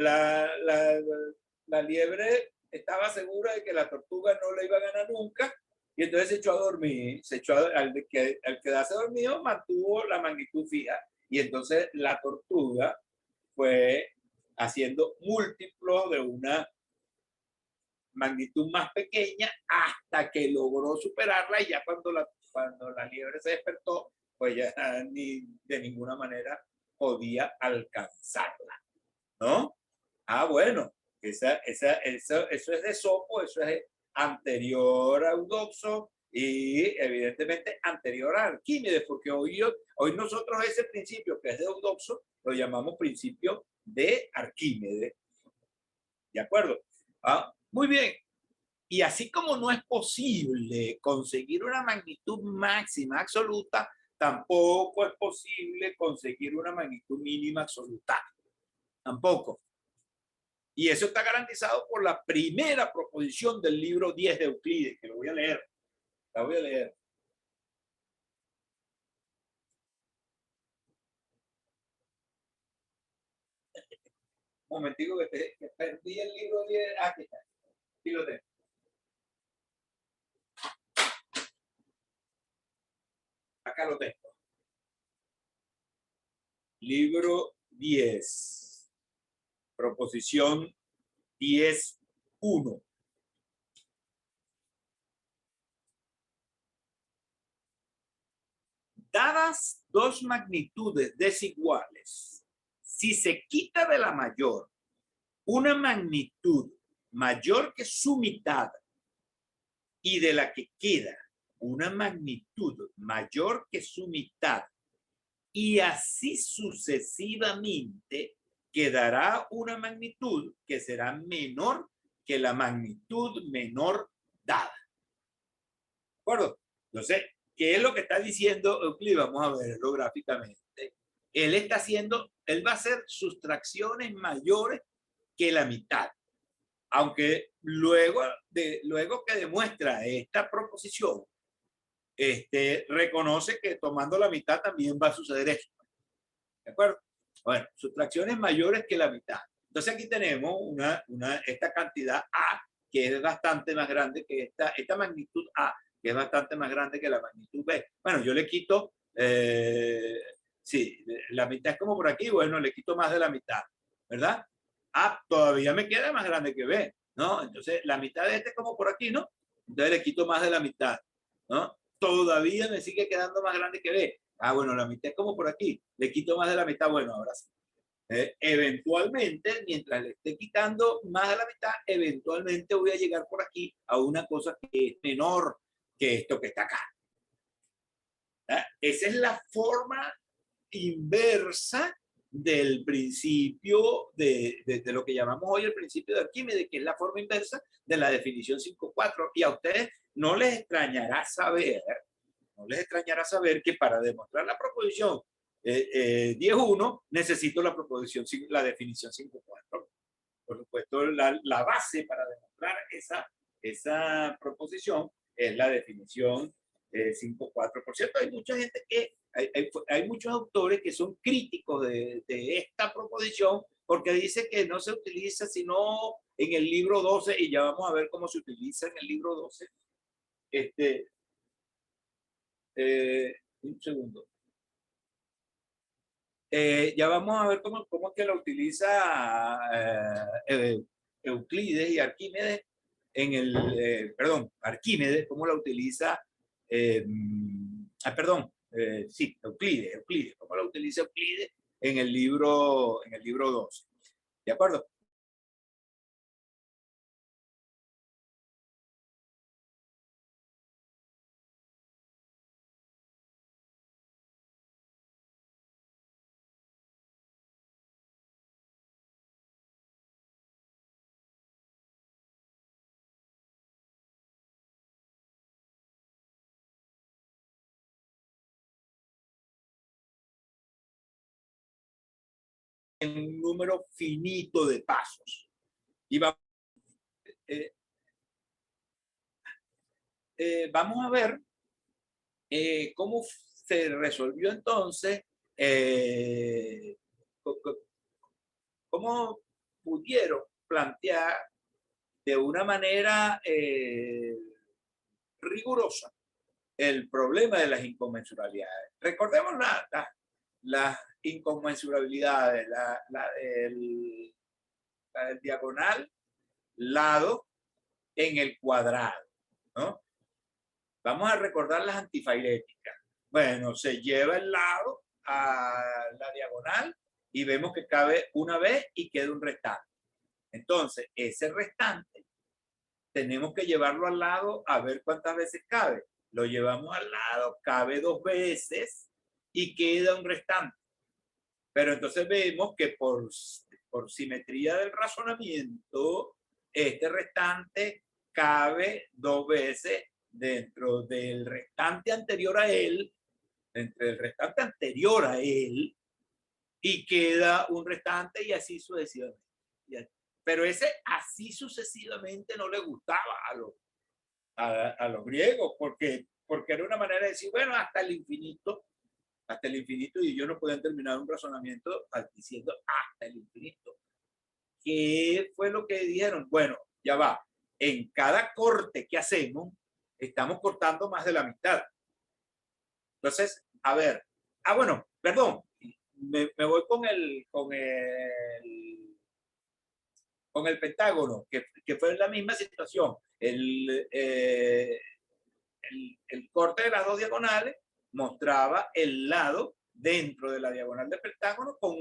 liebre estaba segura de que la tortuga no le iba a ganar nunca y entonces se echó a dormir, al quedarse dormido mantuvo la magnitud fija y entonces la tortuga fue haciendo múltiplos de una magnitud más pequeña hasta que logró superarla y ya cuando la liebre se despertó, pues ya ni de ninguna manera podía alcanzarla, ¿no? Ah, bueno, eso es de Esopo, eso es anterior a Eudoxo y evidentemente anterior a Arquímedes, porque hoy nosotros ese principio que es de Eudoxo lo llamamos principio de Arquímedes. ¿De acuerdo? Ah, muy bien. Y así como no es posible conseguir una magnitud máxima absoluta, tampoco es posible conseguir una magnitud mínima absoluta. Tampoco. Y eso está garantizado por la primera proposición del libro 10 de Euclides, que lo voy a leer. La voy a leer. Un momentico que perdí el libro 10. Aquí está. Aquí lo tengo. Acá lo tengo. Libro 10. Proposición 10.1. Dadas dos magnitudes desiguales, si se quita de la mayor una magnitud mayor que su mitad y de la que queda una magnitud mayor que su mitad y así sucesivamente, quedará una magnitud que será menor que la magnitud menor dada. ¿De acuerdo? Entonces, ¿qué es lo que está diciendo Euclides? Vamos a verlo gráficamente. Él va a hacer sustracciones mayores que la mitad. Aunque luego que demuestra esta proposición, reconoce que tomando la mitad también va a suceder eso. ¿De acuerdo? Bueno, sustracciones mayores que la mitad. Entonces aquí tenemos esta cantidad A, que es bastante más grande que esta magnitud A, que es bastante más grande que la magnitud B. Bueno, yo le quito, sí, la mitad es como por aquí, bueno, le quito más de la mitad, ¿verdad? A todavía me queda más grande que B, ¿no? Entonces la mitad de este es como por aquí, ¿no? Entonces le quito más de la mitad, ¿no? Todavía me sigue quedando más grande que B. Ah, bueno, la mitad es como por aquí. Le quito más de la mitad, bueno, ahora sí. Eventualmente, mientras le esté quitando más de la mitad, eventualmente voy a llegar por aquí a una cosa que es menor que esto que está acá. Esa es la forma inversa del principio de lo que llamamos hoy el principio de Arquímedes, que es la forma inversa de la definición 5.4. Y a ustedes no les extrañará saber que para demostrar la proposición 10.1 necesito la definición 5.4. Por supuesto, la base para demostrar esa proposición es la definición 5.4. Por cierto, hay mucha gente hay muchos autores que son críticos de esta proposición porque dice que no se utiliza sino en el libro 12 y ya vamos a ver cómo se utiliza en el libro 12. Un segundo. Ya vamos a ver cómo es que lo utiliza Euclides y Arquímedes Arquímedes, cómo la utiliza, sí, Euclides, cómo la utiliza Euclides en el libro 12. ¿De acuerdo? en un número finito de pasos. Y vamos a ver cómo se resolvió entonces, cómo pudieron plantear de una manera rigurosa el problema de las inconmensurabilidades. Recordemos las inconmensurabilidades, la del diagonal, lado en el cuadrado, ¿no? Vamos a recordar las antifairéticas. Bueno, se lleva el lado a la diagonal y vemos que cabe una vez y queda un restante. Entonces, ese restante tenemos que llevarlo al lado a ver cuántas veces cabe. Lo llevamos al lado, cabe 2 veces y queda un restante. Pero entonces vemos que por simetría del razonamiento, este restante cabe 2 veces dentro del restante anterior a él, y queda un restante y así sucesivamente. Pero ese así sucesivamente no le gustaba a los griegos, porque era una manera de decir, bueno, hasta el infinito, y ellos no pueden terminar un razonamiento diciendo hasta el infinito. ¿Qué fue lo que dijeron? Bueno, ya va, en cada corte que hacemos, estamos cortando más de la mitad. Entonces, a ver, bueno, perdón, me voy con el pentágono, que fue la misma situación. El corte de las 2 diagonales mostraba el lado dentro de la diagonal del pentágono con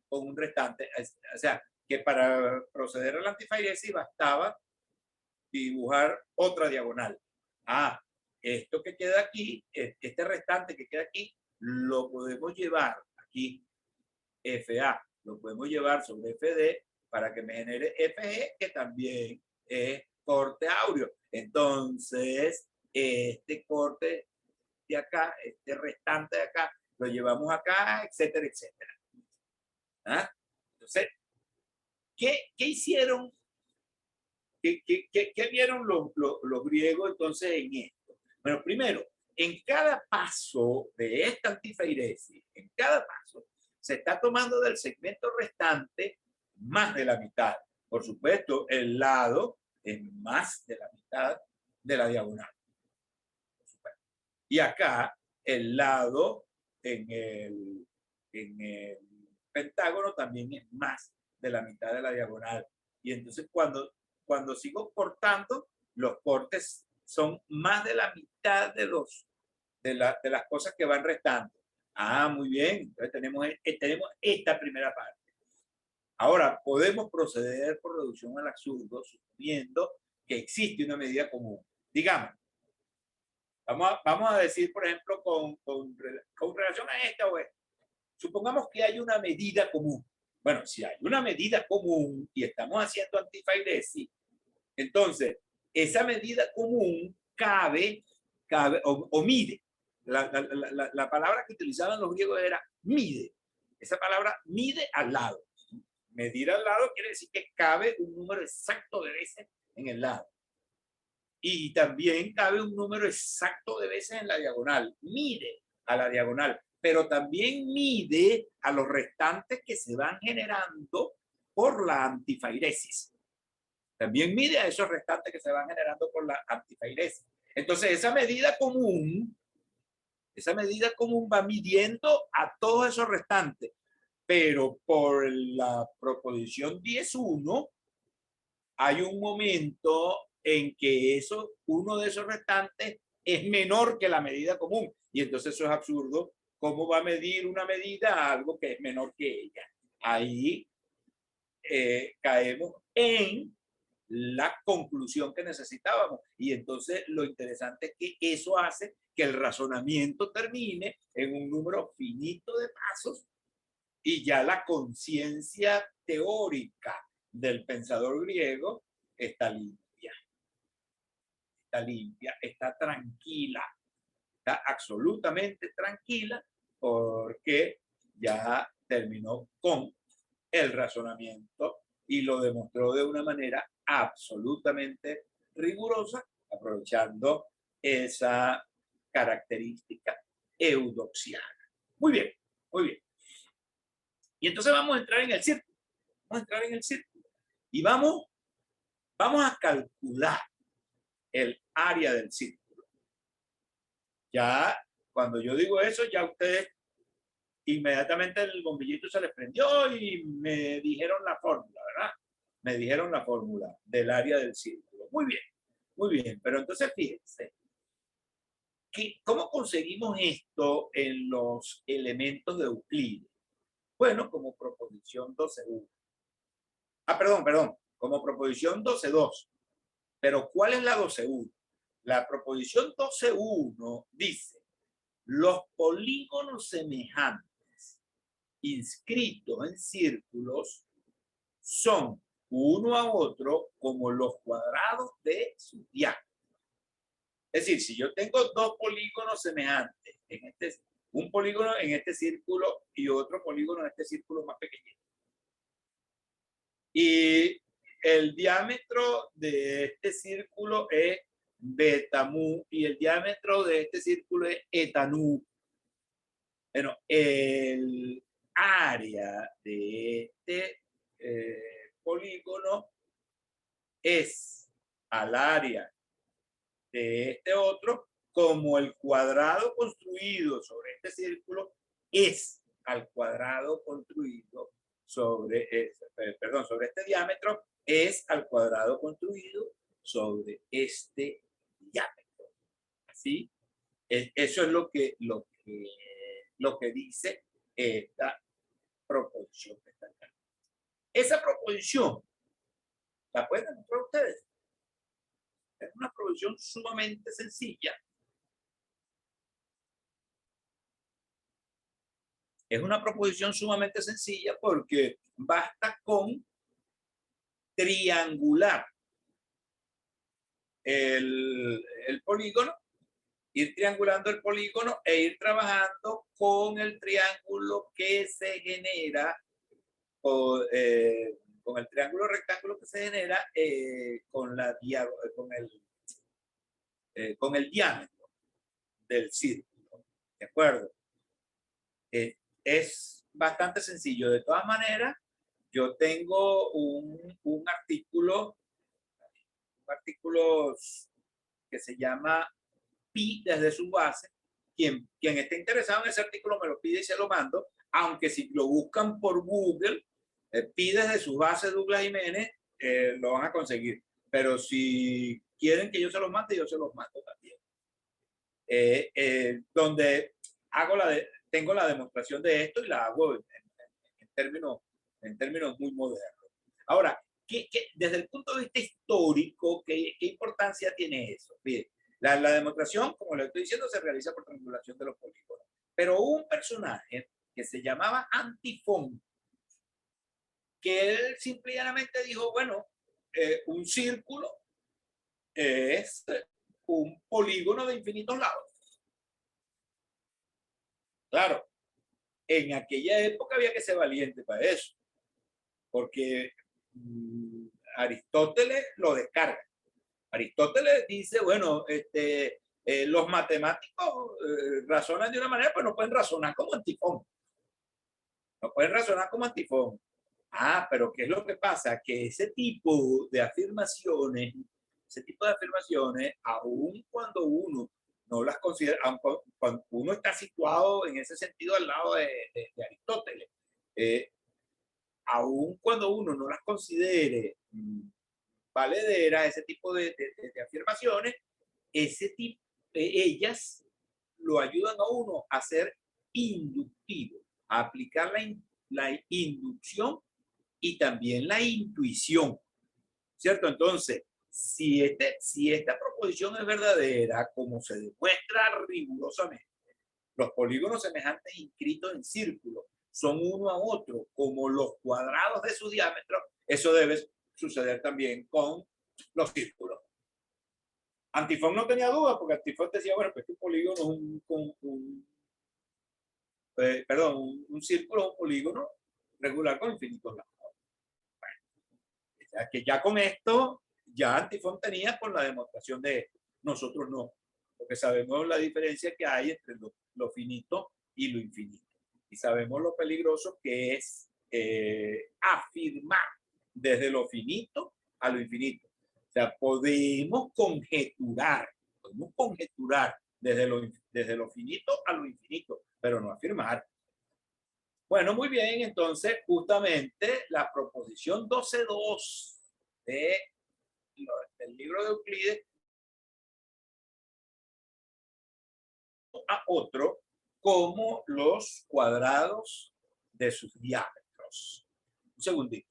un restante. O sea, que para proceder a la antifairesis bastaba dibujar otra diagonal. Esto que queda aquí, este restante que queda aquí, lo podemos llevar aquí, FA, lo podemos llevar sobre FD para que me genere FG, que también es corte áureo. Entonces, este corte de acá, este restante de acá, lo llevamos acá, etcétera, etcétera. Entonces, ¿qué hicieron? ¿Qué vieron los griegos entonces en esto? Bueno, primero, en cada paso de esta antifairesis, en cada paso, se está tomando del segmento restante más de la mitad. Por supuesto, el lado es más de la mitad de la diagonal. Y acá, el lado en el pentágono también es más de la mitad de la diagonal. Y entonces cuando sigo cortando, los cortes son más de la mitad de las cosas que van restando. Muy bien. Entonces tenemos esta primera parte. Ahora, podemos proceder por reducción al absurdo, suponiendo que existe una medida común. Digamos, vamos a decir, por ejemplo, con relación a esta o esta. Supongamos que hay una medida común. Bueno, si hay una medida común y estamos haciendo antifairesis, entonces esa medida común cabe o mide. La palabra que utilizaban los griegos era mide. Esa palabra mide al lado. Medir al lado quiere decir que cabe un número exacto de veces en el lado. Y también cabe un número exacto de veces en la diagonal. Mide a la diagonal, pero también mide a los restantes que se van generando por la antifairesis. También mide a esos restantes que se van generando por la antifairesis. Entonces, esa medida común va midiendo a todos esos restantes, pero por la proposición 10.1 hay un momento en que uno de esos restantes es menor que la medida común. Y entonces eso es absurdo. ¿Cómo va a medir una medida a algo que es menor que ella? Ahí caemos en la conclusión que necesitábamos. Y entonces lo interesante es que eso hace que el razonamiento termine en un número finito de pasos y ya la conciencia teórica del pensador griego está limpia. Está limpia, está tranquila, está absolutamente tranquila porque ya terminó con el razonamiento y lo demostró de una manera absolutamente rigurosa, aprovechando esa característica eudoxiana. Muy bien, muy bien. Y entonces vamos a entrar en el círculo. Vamos a entrar en el círculo. Y vamos a calcular el área del círculo. Ya cuando yo digo eso, ya ustedes inmediatamente el bombillito se les prendió y me dijeron la fórmula, ¿verdad? Me dijeron la fórmula del área del círculo. Muy bien, muy bien. Pero entonces fíjense, ¿cómo conseguimos esto en los elementos de Euclides? Bueno, como proposición 12.1. Perdón, como proposición 12.2. Pero ¿cuál es la 12.1? La proposición 12.1 dice, los polígonos semejantes inscritos en círculos son uno a otro como los cuadrados de su diámetro. Es decir, si yo tengo dos polígonos semejantes, un polígono en este círculo y otro polígono en este círculo más pequeñito, y el diámetro de este círculo es beta mu y el diámetro de este círculo es eta nu. Bueno, el área de este polígono es al área de este otro como el cuadrado construido sobre este círculo es al cuadrado construido sobre este diámetro es al cuadrado construido sobre este diámetro. ¿Sí? Eso es lo que dice esta proposición que está acá. Esa proposición la pueden encontrar ustedes. Es una proposición sumamente sencilla. Es una proposición sumamente sencilla porque basta con triangular el polígono, ir triangulando el polígono e ir trabajando con el triángulo que se genera, con el triángulo rectángulo que se genera con el diámetro del círculo. ¿De acuerdo? Es bastante sencillo. De todas maneras, yo tengo un artículo que se llama Pi desde su base. Quien esté interesado en ese artículo me lo pide y se lo mando, aunque si lo buscan por Google, Pi desde su base Douglas Jiménez, lo van a conseguir. Pero si quieren que yo se los mande, yo se los mando también. Donde tengo la demostración de esto y la hago en términos muy modernos. Ahora, desde el punto de vista histórico, ¿qué importancia tiene eso? Bien, la demostración, como le estoy diciendo, se realiza por triangulación de los polígonos. Pero hubo un personaje que se llamaba Antifón, que él simplemente dijo, bueno, un círculo es un polígono de infinitos lados. Claro, en aquella época había que ser valiente para eso, porque Aristóteles lo descarga. Aristóteles dice, bueno, los matemáticos razonan de una manera, pero no pueden razonar como Antifón. No pueden razonar como Antifón. Pero ¿qué es lo que pasa? Que ese tipo de afirmaciones, aun cuando uno no las considera, cuando uno está situado en ese sentido al lado de Aristóteles, aun cuando uno no las considere valederas, ese tipo de afirmaciones, ellas lo ayudan a uno a ser inductivo, a aplicar la inducción y también la intuición, ¿cierto? Entonces, si esta proposición es verdadera, como se demuestra rigurosamente, los polígonos semejantes inscritos en círculos son uno a otro como los cuadrados de su diámetro, eso debe suceder también con los círculos. Antifón no tenía duda, porque Antifón decía, bueno, pues un polígono es un círculo es un polígono, regular con infinitos lados. O sea, que ya con esto, ya Antifón tenía con la demostración de esto. Nosotros no, porque sabemos la diferencia que hay entre lo finito y lo infinito. Y sabemos lo peligroso que es afirmar desde lo finito a lo infinito. O sea, podemos conjeturar desde lo finito a lo infinito, pero no afirmar. Bueno, muy bien, entonces justamente la proposición 12.2 del libro de Euclides a otro como los cuadrados de sus diámetros. Un segundito.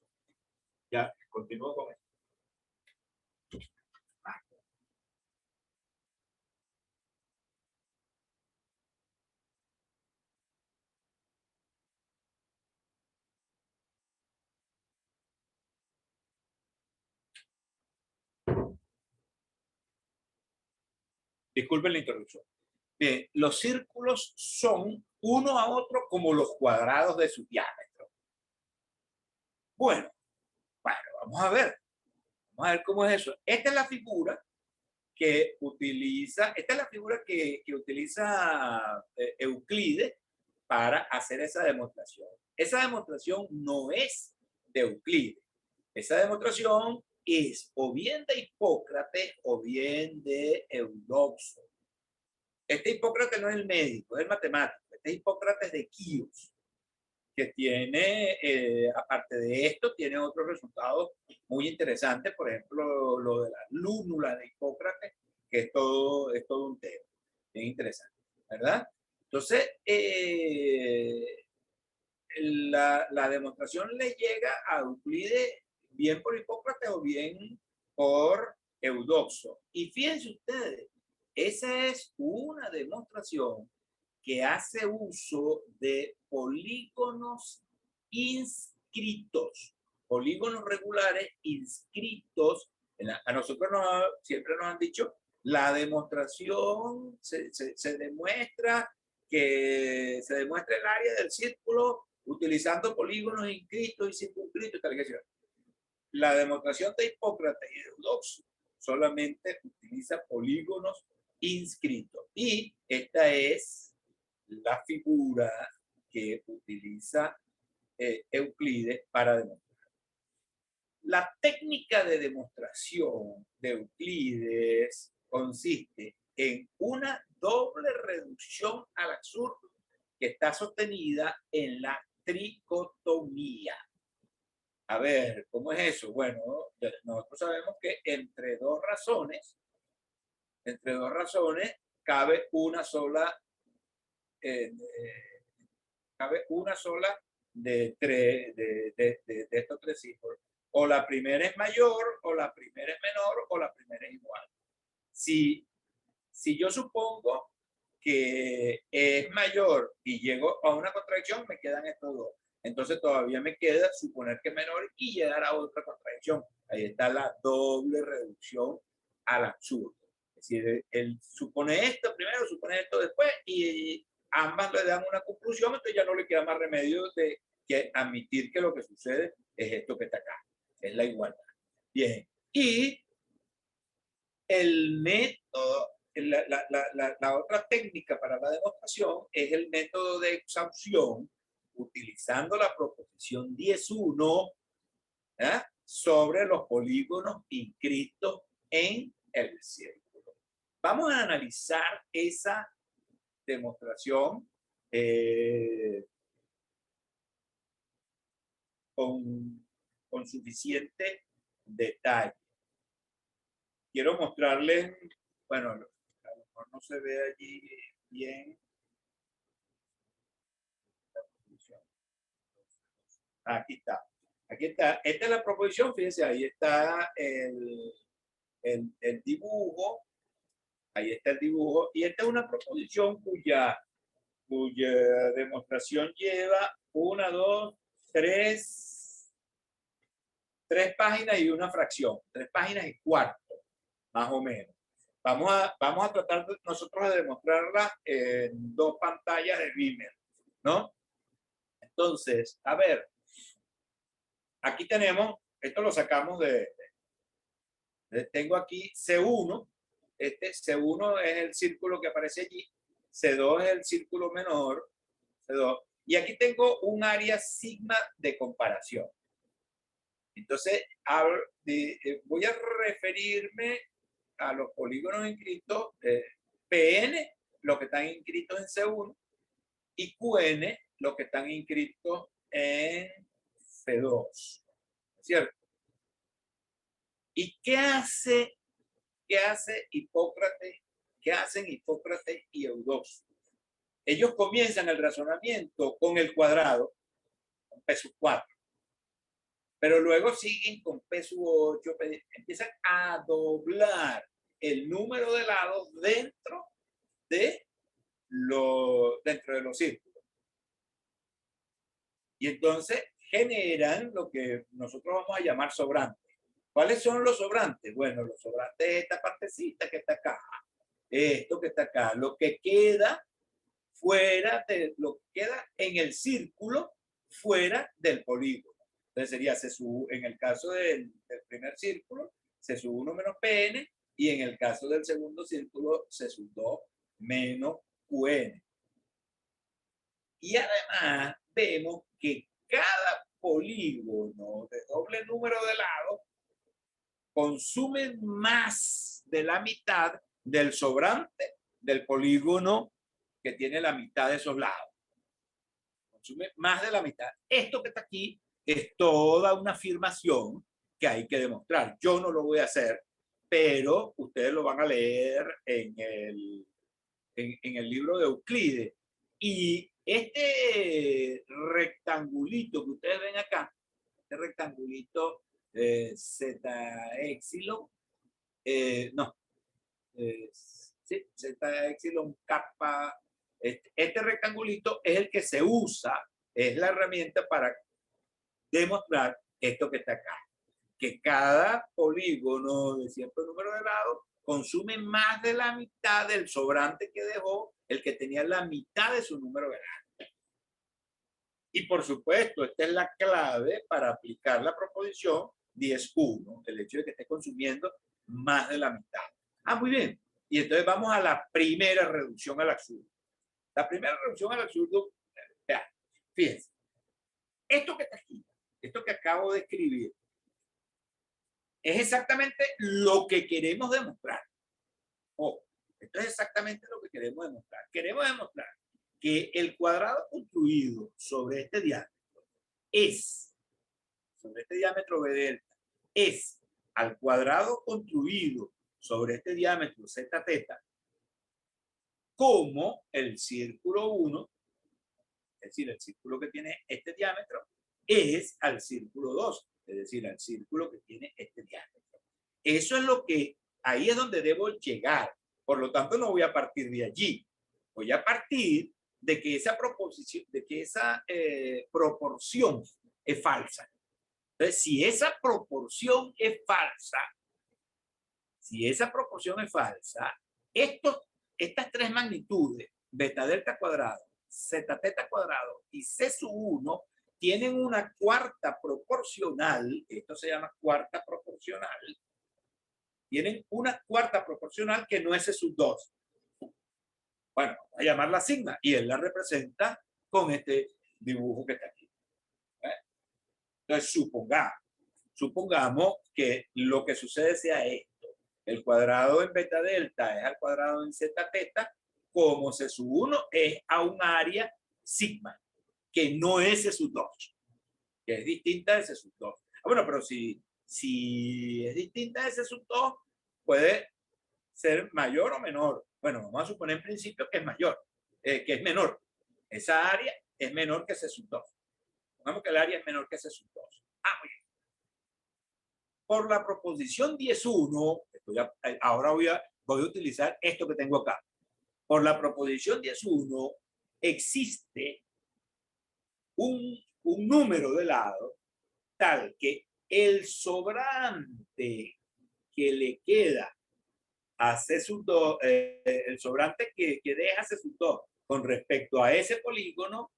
Ya, continúo con esto. Disculpen la interrupción. Bien, los círculos son uno a otro como los cuadrados de su diámetro. Bueno, vamos a ver. Vamos a ver cómo es eso. Esta es la figura que utiliza, Euclides para hacer esa demostración. Esa demostración no es de Euclides. Esa demostración es o bien de Hipócrates o bien de Eudoxo. Este Hipócrates no es el médico, es el matemático. Este Hipócrates de Quíos, que tiene, aparte de esto, tiene otros resultados muy interesantes. Por ejemplo, lo de la lúnula de Hipócrates, que es todo un tema bien interesante, ¿verdad? Entonces, la demostración le llega a Euclides bien por Hipócrates o bien por Eudoxo. Y fíjense ustedes, esa es una demostración que hace uso de polígonos inscritos, polígonos regulares inscritos. A nosotros siempre nos han dicho, la demostración se demuestra el área del círculo utilizando polígonos inscritos y circunscritos. Tal que sea. La demostración de Hipócrates y de Eudoxo solamente utiliza polígonos inscritos. Y esta es la figura que utiliza Euclides para demostrar. La técnica de demostración de Euclides consiste en una doble reducción al absurdo que está sostenida en la tricotomía. A ver, ¿cómo es eso? Bueno, nosotros sabemos que entre dos razones cabe una sola de estos tres símbolos. O la primera es mayor, o la primera es menor, o la primera es igual. Si yo supongo que es mayor y llego a una contradicción, me quedan estos dos. Entonces todavía me queda suponer que es menor y llegar a otra contradicción. Ahí está la doble reducción al absurdo. Es decir, él supone esto primero, supone esto después, y ambas le dan una conclusión, entonces ya no le queda más remedio de que admitir que lo que sucede es esto que está acá, es la igualdad. Bien, y el método, la otra técnica para la demostración es el método de exhaustión, utilizando la proposición 10.1 sobre los polígonos inscritos en el círculo. Vamos a analizar esa demostración con suficiente detalle. Quiero mostrarles, bueno, a lo mejor no se ve allí bien. Aquí está. Aquí está. Esta es la proposición, fíjense, ahí está el dibujo. Ahí está el dibujo. Y esta es una proposición cuya demostración lleva 1, 2, 3 páginas y una fracción. 3 páginas y cuarto, más o menos. Vamos a tratar nosotros de demostrarla en 2 pantallas de Beamer, ¿no? Entonces, a ver, aquí tenemos, esto lo sacamos tengo aquí C1, este C1 es el círculo que aparece allí, C2 es el círculo menor, C2, y aquí tengo un área sigma de comparación. Entonces, voy a referirme a los polígonos inscritos, PN, los que están inscritos en C1, y QN, los que están inscritos en C2. ¿Cierto? ¿Y qué hace Hipócrates? ¿Qué hacen Hipócrates y Eudóxo? Ellos comienzan el razonamiento con el cuadrado, con P4. Pero luego siguen con P8, empiezan a doblar el número de lados dentro de los círculos. Y entonces generan lo que nosotros vamos a llamar sobrantes. ¿Cuáles son los sobrantes? Bueno, los sobrantes es esta partecita que está acá, esto que está acá, lo que queda fuera de lo que queda en el círculo fuera del polígono. Entonces sería C sub, en el caso del primer círculo, C sub 1 menos Pn, y en el caso del segundo círculo, C sub 2 menos Qn. Y además vemos que cada polígono de doble número de lados consume más de la mitad del sobrante del polígono que tiene la mitad de esos lados. Consume más de la mitad. Esto que está aquí es toda una afirmación que hay que demostrar. Yo no lo voy a hacer, pero ustedes lo van a leer en el libro de Euclides. Y este rectangulito que ustedes ven acá, este rectangulito Z epsilon, sí, Z epsilon kappa, este rectangulito es el que se usa, es la herramienta para demostrar esto que está acá, que cada polígono de cierto número de lados consume más de la mitad del sobrante que dejó el que tenía la mitad de su número de lados. Y por supuesto, esta es la clave para aplicar la proposición 10.1, el hecho de que esté consumiendo más de la mitad. Ah, muy bien. Y entonces vamos a la primera reducción al absurdo. La primera reducción al absurdo, fíjense, esto que está aquí, esto que acabo de escribir, es exactamente lo que queremos demostrar. Ojo, esto es exactamente lo que queremos demostrar. Queremos demostrar que el cuadrado construido sobre este diámetro sobre este diámetro B delta, es al cuadrado construido sobre este diámetro Z teta, como el círculo 1, es decir, el círculo que tiene este diámetro, es al círculo 2, es decir, al círculo que tiene este diámetro. Eso es lo que, ahí es donde debo llegar. Por lo tanto, no voy a partir de allí. Voy a partir de que esa proposición, de que esa proporción es falsa. Entonces, si esa proporción es falsa, estas tres magnitudes, beta delta cuadrado, zeta teta cuadrado y C sub 1, tienen una cuarta proporcional, esto se llama cuarta proporcional, tienen una cuarta proporcional que no es C sub 2. Bueno, vamos a llamarla sigma, y él la representa con este dibujo que está aquí. Entonces, supongamos que lo que sucede sea esto. El cuadrado en beta delta es al cuadrado en zeta teta, como C sub 1 es a un área sigma, que no es C sub 2, que es distinta de C sub 2. Bueno, pero si es distinta de C sub 2, puede ser mayor o menor. Bueno, vamos a suponer en principio que es mayor, que es menor. Esa área es menor que C sub 2. Supongamos que el área es menor que C sub 2. Muy bien. Por la proposición 10.1, ahora voy a utilizar esto que tengo acá. Por la proposición 10.1 existe un número de lados tal que el sobrante que le queda a C sub 2, el sobrante que deja C sub 2 con respecto a ese polígono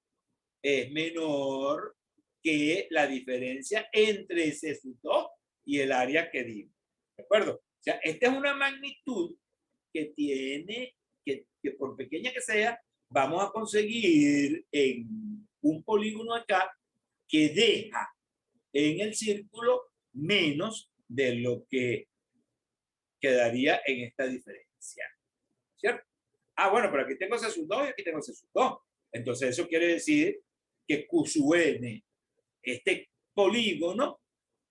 es menor que la diferencia entre C sub 2 y el área que dimos. ¿De acuerdo? O sea, esta es una magnitud que tiene, que por pequeña que sea, vamos a conseguir en un polígono acá que deja en el círculo menos de lo que quedaría en esta diferencia. ¿Cierto? Ah, bueno, pero aquí tengo C sub 2 y aquí tengo C sub 2. Entonces eso quiere decir que Q sub n, este polígono,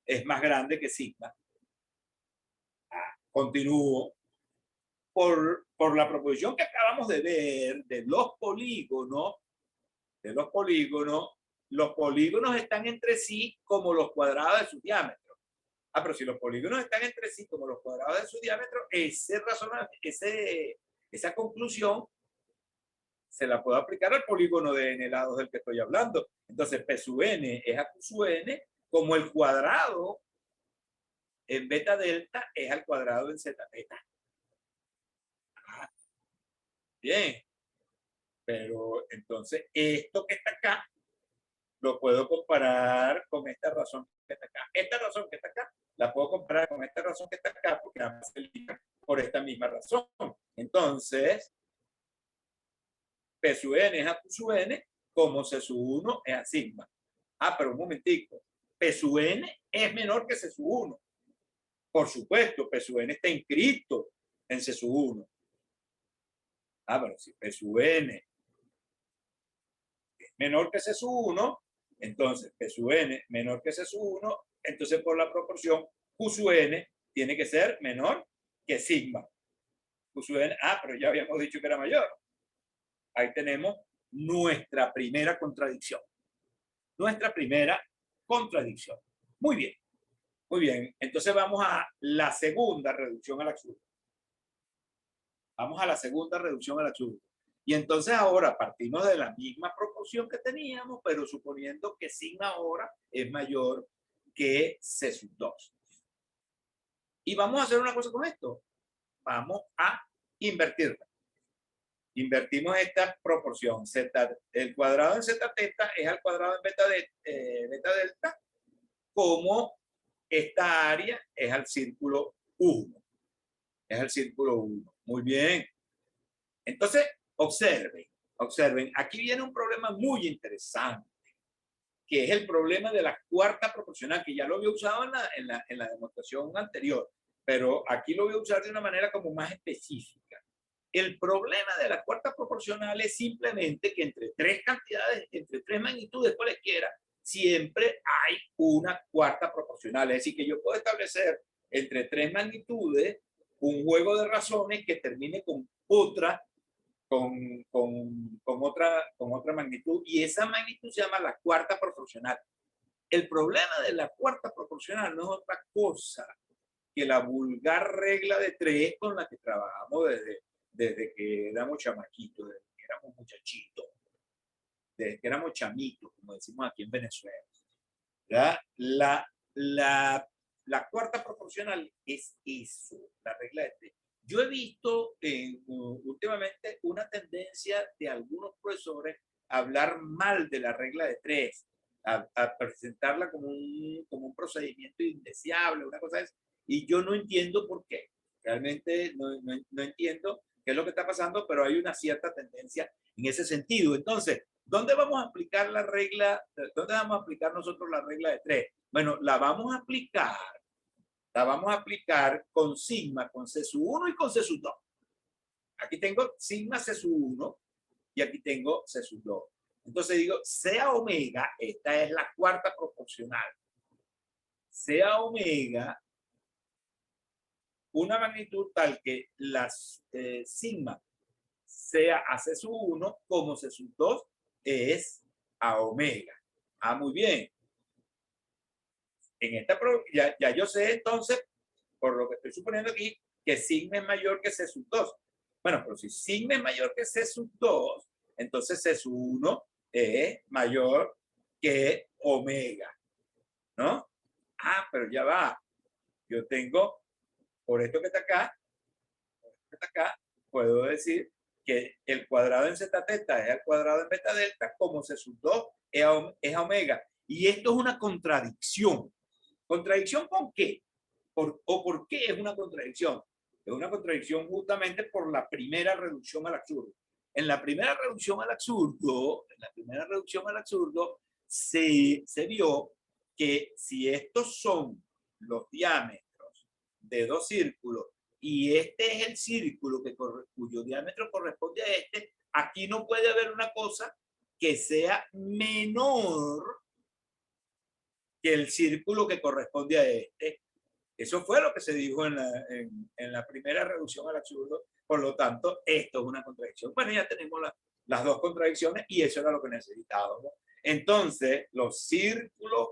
es más grande que sigma. Continúo. Por la proposición que acabamos de ver de los polígonos, los polígonos están entre sí como los cuadrados de su diámetro. Ah, pero si los polígonos están entre sí como los cuadrados de su diámetro, esa conclusión se la puedo aplicar al polígono de n lados del que estoy hablando. Entonces, P sub n es a Q sub n como el cuadrado en beta delta es al cuadrado en zeta teta. Bien, pero entonces esto que está acá lo puedo comparar con esta razón que está acá. Esta razón que está acá la puedo comparar con esta razón que está acá porque ambas se eligen por esta misma razón. Entonces, P sub n es a Q sub n como C sub 1 es a sigma. Ah, pero un momentico. P sub n es menor que C sub 1. Por supuesto, P sub n está inscrito en C sub 1. Ah, bueno, si P sub n es menor que C sub 1, entonces P sub n menor que C sub 1, entonces por la proporción Q sub n tiene que ser menor que sigma. Q sub n, pero ya habíamos dicho que era mayor. Ahí tenemos nuestra primera contradicción. Nuestra primera contradicción. Muy bien. Muy bien. Entonces vamos a la segunda reducción al absurdo. Vamos a la segunda reducción al absurdo. Y entonces ahora partimos de la misma proporción que teníamos, pero suponiendo que sigma ahora es mayor que C sub 2. Y vamos a hacer una cosa con esto. Vamos a invertirla. Invertimos esta proporción. El cuadrado en zeta teta es al cuadrado en beta delta, como esta área es al círculo 1. Es al círculo 1. Muy bien. Entonces, observen. Aquí viene un problema muy interesante, que es el problema de la cuarta proporcional, que ya lo había usado en la demostración anterior, pero aquí lo voy a usar de una manera como más específica. El problema de la cuarta proporcional es simplemente que entre tres cantidades, entre tres magnitudes cualesquiera, siempre hay una cuarta proporcional. Es decir, que yo puedo establecer entre tres magnitudes un juego de razones que termine con otra, con otra magnitud, y esa magnitud se llama la cuarta proporcional. El problema de la cuarta proporcional no es otra cosa que la vulgar regla de tres con la que trabajamos desde que éramos chamaquitos, desde que éramos muchachitos, desde que éramos chamitos, como decimos aquí en Venezuela. La cuarta proporcional es eso, la regla de tres. Yo he visto últimamente una tendencia de algunos profesores a hablar mal de la regla de tres, a presentarla como un procedimiento indeseable, una cosa así, y yo no entiendo por qué. Realmente no entiendo qué es lo que está pasando, pero hay una cierta tendencia en ese sentido. Entonces, ¿dónde vamos a aplicar la regla? ¿Dónde vamos a aplicar nosotros la regla de tres? Bueno, la vamos a aplicar con sigma, con C sub 1 y con C sub 2. Aquí tengo sigma C sub 1 y aquí tengo C sub 2. Entonces digo, sea omega, esta es la cuarta proporcional. Sea omega una magnitud tal que las sigma sea a C sub 1 como C sub 2 es a omega. Muy bien. En esta ya yo sé entonces, por lo que estoy suponiendo aquí, que sigma es mayor que C sub 2. Bueno, pero si sigma es mayor que C sub 2, entonces C sub 1 es mayor que omega, ¿no? Pero ya va. Yo tengo, por esto que está acá, puedo decir que el cuadrado en zeta teta es al cuadrado en beta delta como C sub 2 es a omega. Y esto es una contradicción. ¿Contradicción con qué? ¿Por qué es una contradicción? Es una contradicción justamente por la primera reducción al absurdo. En la primera reducción al absurdo, se vio que si estos son los diámetros de dos círculos y este es el círculo cuyo diámetro corresponde a este, aquí no puede haber una cosa que sea menor que el círculo que corresponde a este. Eso fue lo que se dijo en la primera reducción al absurdo. Por lo tanto, esto es una contradicción. Bueno, ya tenemos las dos contradicciones y eso era lo que necesitábamos. Entonces, los círculos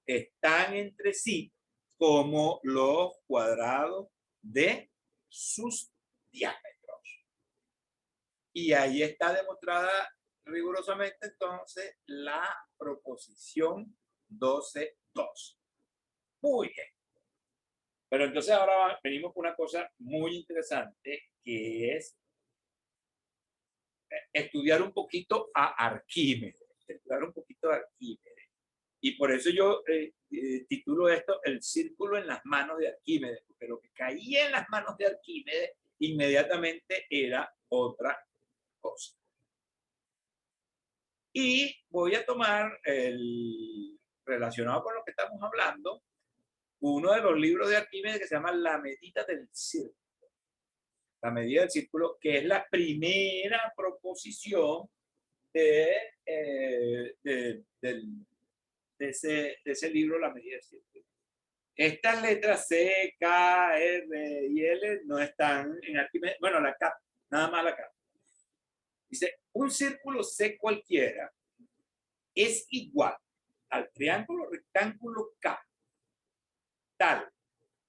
están entre sí como los cuadrados de sus diámetros. Y ahí está demostrada rigurosamente entonces la proposición 12.2. Muy bien. Pero entonces ahora venimos con una cosa muy interesante que es estudiar un poquito a Arquímedes. Y por eso yo titulo esto El círculo en las manos de Arquímedes, porque lo que caía en las manos de Arquímedes inmediatamente era otra cosa. Y voy a tomar relacionado con lo que estamos hablando, uno de los libros de Arquímedes que se llama La medida del círculo. La medida del círculo, que es la primera proposición de ese libro, La medida del círculo. Estas letras C, K, R y L no están en Arquímedes. Bueno, la K, nada más la K. Dice, un círculo C cualquiera es igual al triángulo rectángulo K, tal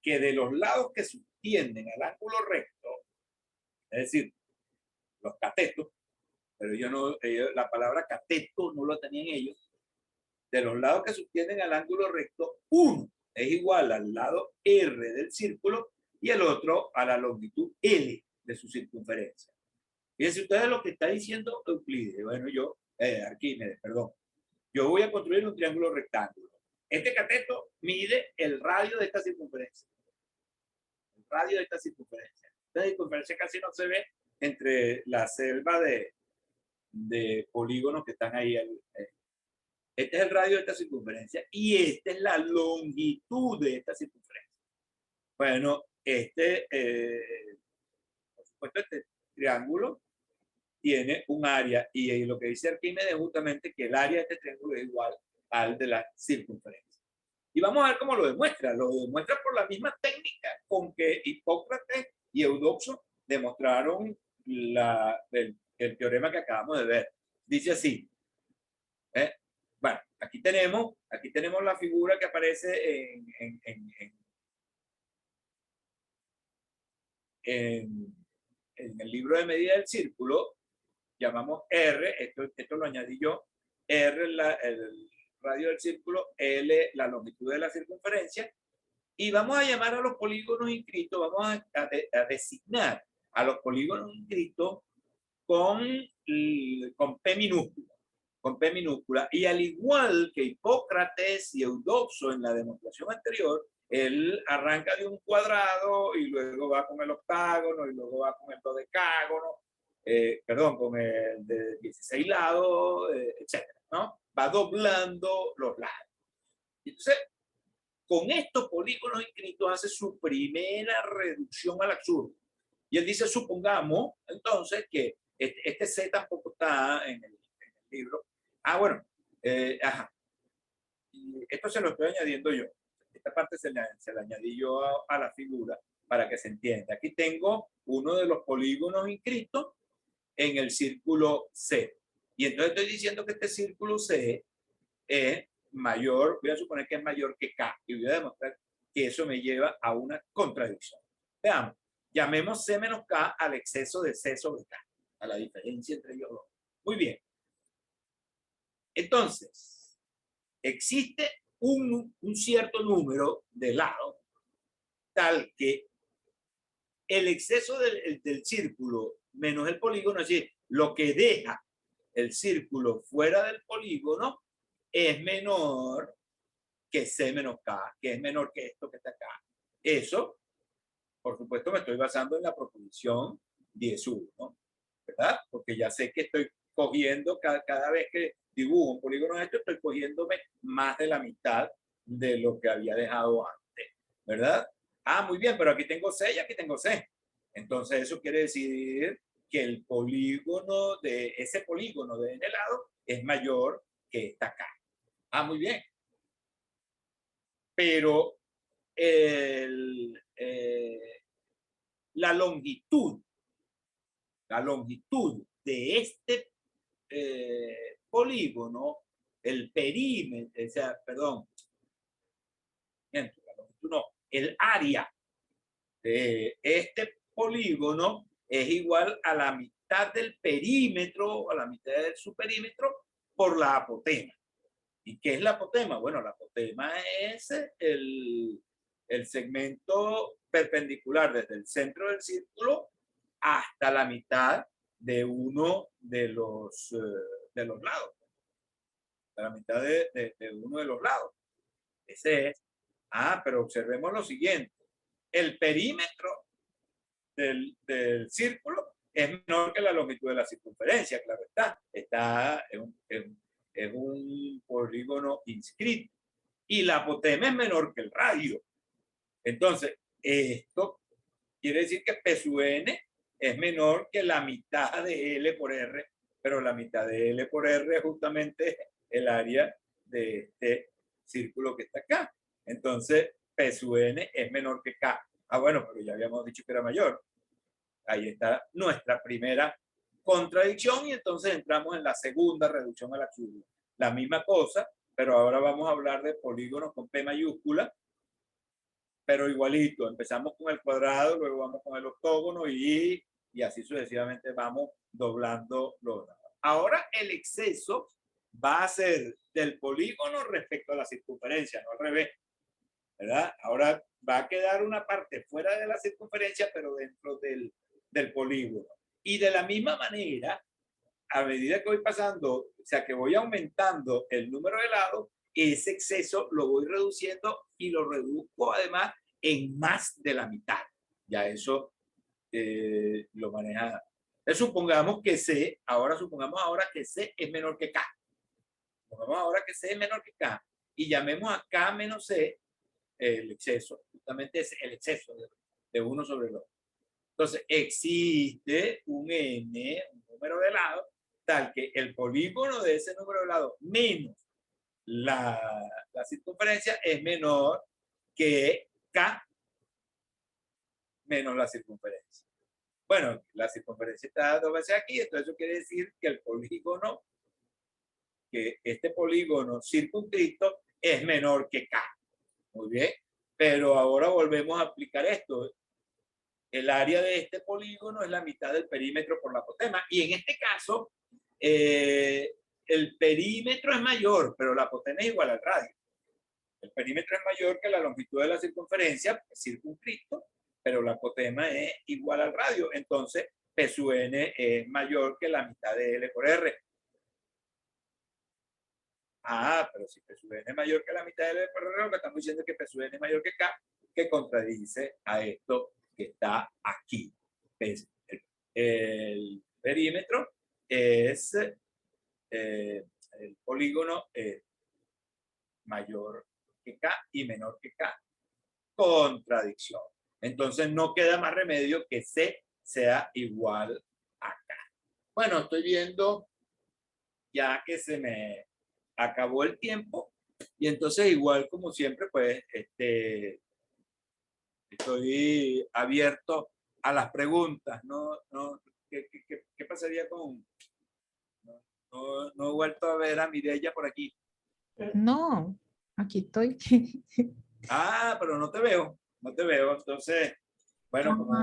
que de los lados que subtienden al ángulo recto, es decir, los catetos, pero la palabra cateto no lo tenían ellos, de los lados que subtienden al ángulo recto, uno es igual al lado R del círculo y el otro a la longitud L de su circunferencia. Fíjense ustedes lo que está diciendo Euclides, Arquímedes, perdón. Yo voy a construir un triángulo rectángulo. Este cateto mide el radio de esta circunferencia. El radio de esta circunferencia. Esta circunferencia casi no se ve entre la selva de polígonos que están ahí. Este es el radio de esta circunferencia y esta es la longitud de esta circunferencia. Bueno, por supuesto, este triángulo tiene un área y lo que dice Arquímedes es justamente que el área de este triángulo es igual al de la circunferencia. Y vamos a ver cómo lo demuestra. Lo demuestra por la misma técnica con que Hipócrates y Eudoxo demostraron el teorema que acabamos de ver. Dice así. Bueno, aquí tenemos la figura que aparece en el libro de medida del círculo. Llamamos R, esto lo añadí yo, R el radio del círculo, L la longitud de la circunferencia, y vamos a llamar a los polígonos inscritos, vamos a designar a los polígonos inscritos con P minúscula, y al igual que Hipócrates y Eudoxo en la demostración anterior, él arranca de un cuadrado y luego va con el octágono y luego va con el dodecágono, con el de 16 lados, etc. ¿no? Va doblando los lados. Entonces, con estos polígonos inscritos hace su primera reducción al absurdo. Y él dice, supongamos, entonces, que este C tampoco está en el libro. Esto se lo estoy añadiendo yo. Esta parte se la añadí yo a la figura para que se entienda. Aquí tengo uno de los polígonos inscritos en el círculo C. Y entonces estoy diciendo que este círculo C es mayor, voy a suponer que es mayor que K. Y voy a demostrar que eso me lleva a una contradicción. Veamos. Llamemos C menos K al exceso de C sobre K. A la diferencia entre ellos dos. Muy bien. Entonces, existe un cierto número de lados tal que el exceso del círculo menos el polígono, es decir, lo que deja el círculo fuera del polígono, es menor que C menos K, que es menor que esto que está acá. Eso, por supuesto, me estoy basando en la proposición 10.1, ¿no? ¿Verdad? Porque ya sé que estoy cogiendo, cada vez que dibujo un polígono de esto, estoy cogiéndome más de la mitad de lo que había dejado antes, ¿verdad? Ah, muy bien, pero aquí tengo C y aquí tengo C. Entonces eso quiere decir que el polígono de ese polígono de este lado es mayor que esta acá. Ah, muy bien. Pero la longitud de este polígono, el perímetro, o sea, perdón, la longitud no, el área de este polígono es igual a la mitad del perímetro, a la mitad de su perímetro, por la apotema. ¿Y qué es la apotema? Bueno, la apotema es el segmento perpendicular desde el centro del círculo hasta la mitad de uno de los lados. A la mitad de uno de los lados. Ese es. Ah, pero observemos lo siguiente. El perímetro del círculo es menor que la longitud de la circunferencia, claro está. Es un polígono inscrito. Y la apotema es menor que el radio. Entonces, esto quiere decir que P sub n es menor que la mitad de L por R, pero la mitad de L por R es justamente el área de este círculo que está acá. Entonces, P sub n es menor que K. Ah, bueno, pero ya habíamos dicho que era mayor. Ahí está nuestra primera contradicción y entonces entramos en la segunda reducción a la curva. La misma cosa, pero ahora vamos a hablar de polígonos con P mayúscula, pero igualito. Empezamos con el cuadrado, luego vamos con el octógono y así sucesivamente vamos doblando los lados. Ahora el exceso va a ser del polígono respecto a la circunferencia, no al revés, ¿verdad? Ahora va a quedar una parte fuera de la circunferencia, pero dentro del polígono. Y de la misma manera, a medida que voy pasando, o sea, que voy aumentando el número de lados, ese exceso lo voy reduciendo y lo reduzco además en más de la mitad. Ya eso lo maneja. Supongamos ahora que C es menor que K. Supongamos ahora que C es menor que K y llamemos a K menos C el exceso. Justamente es el exceso de uno sobre el otro. Entonces, existe un n, un número de lados, tal que el polígono de ese número de lados menos la circunferencia es menor que K menos la circunferencia. Bueno, la circunferencia está dos veces aquí, entonces eso quiere decir que este polígono circunscrito es menor que K. Muy bien, pero ahora volvemos a aplicar esto. El área de este polígono es la mitad del perímetro por la apotema. Y en este caso, el perímetro es mayor, pero la apotema es igual al radio. El perímetro es mayor que la longitud de la circunferencia, es circunscrito, pero la apotema es igual al radio. Entonces, P sub n es mayor que la mitad de L por R. Ah, pero si P sub n es mayor que la mitad de L por R, lo que estamos diciendo es que P sub n es mayor que K, que contradice a esto que está aquí. Es el perímetro es el polígono mayor que K y menor que K. Contradicción. Entonces no queda más remedio que C sea igual a K. Bueno, estoy viendo ya que se me acabó el tiempo y entonces igual como siempre pues estoy abierto a las preguntas, ¿qué pasaría con...? No he vuelto a ver a Mireya por aquí. No, aquí estoy. Ah, pero no te veo. Entonces, bueno, como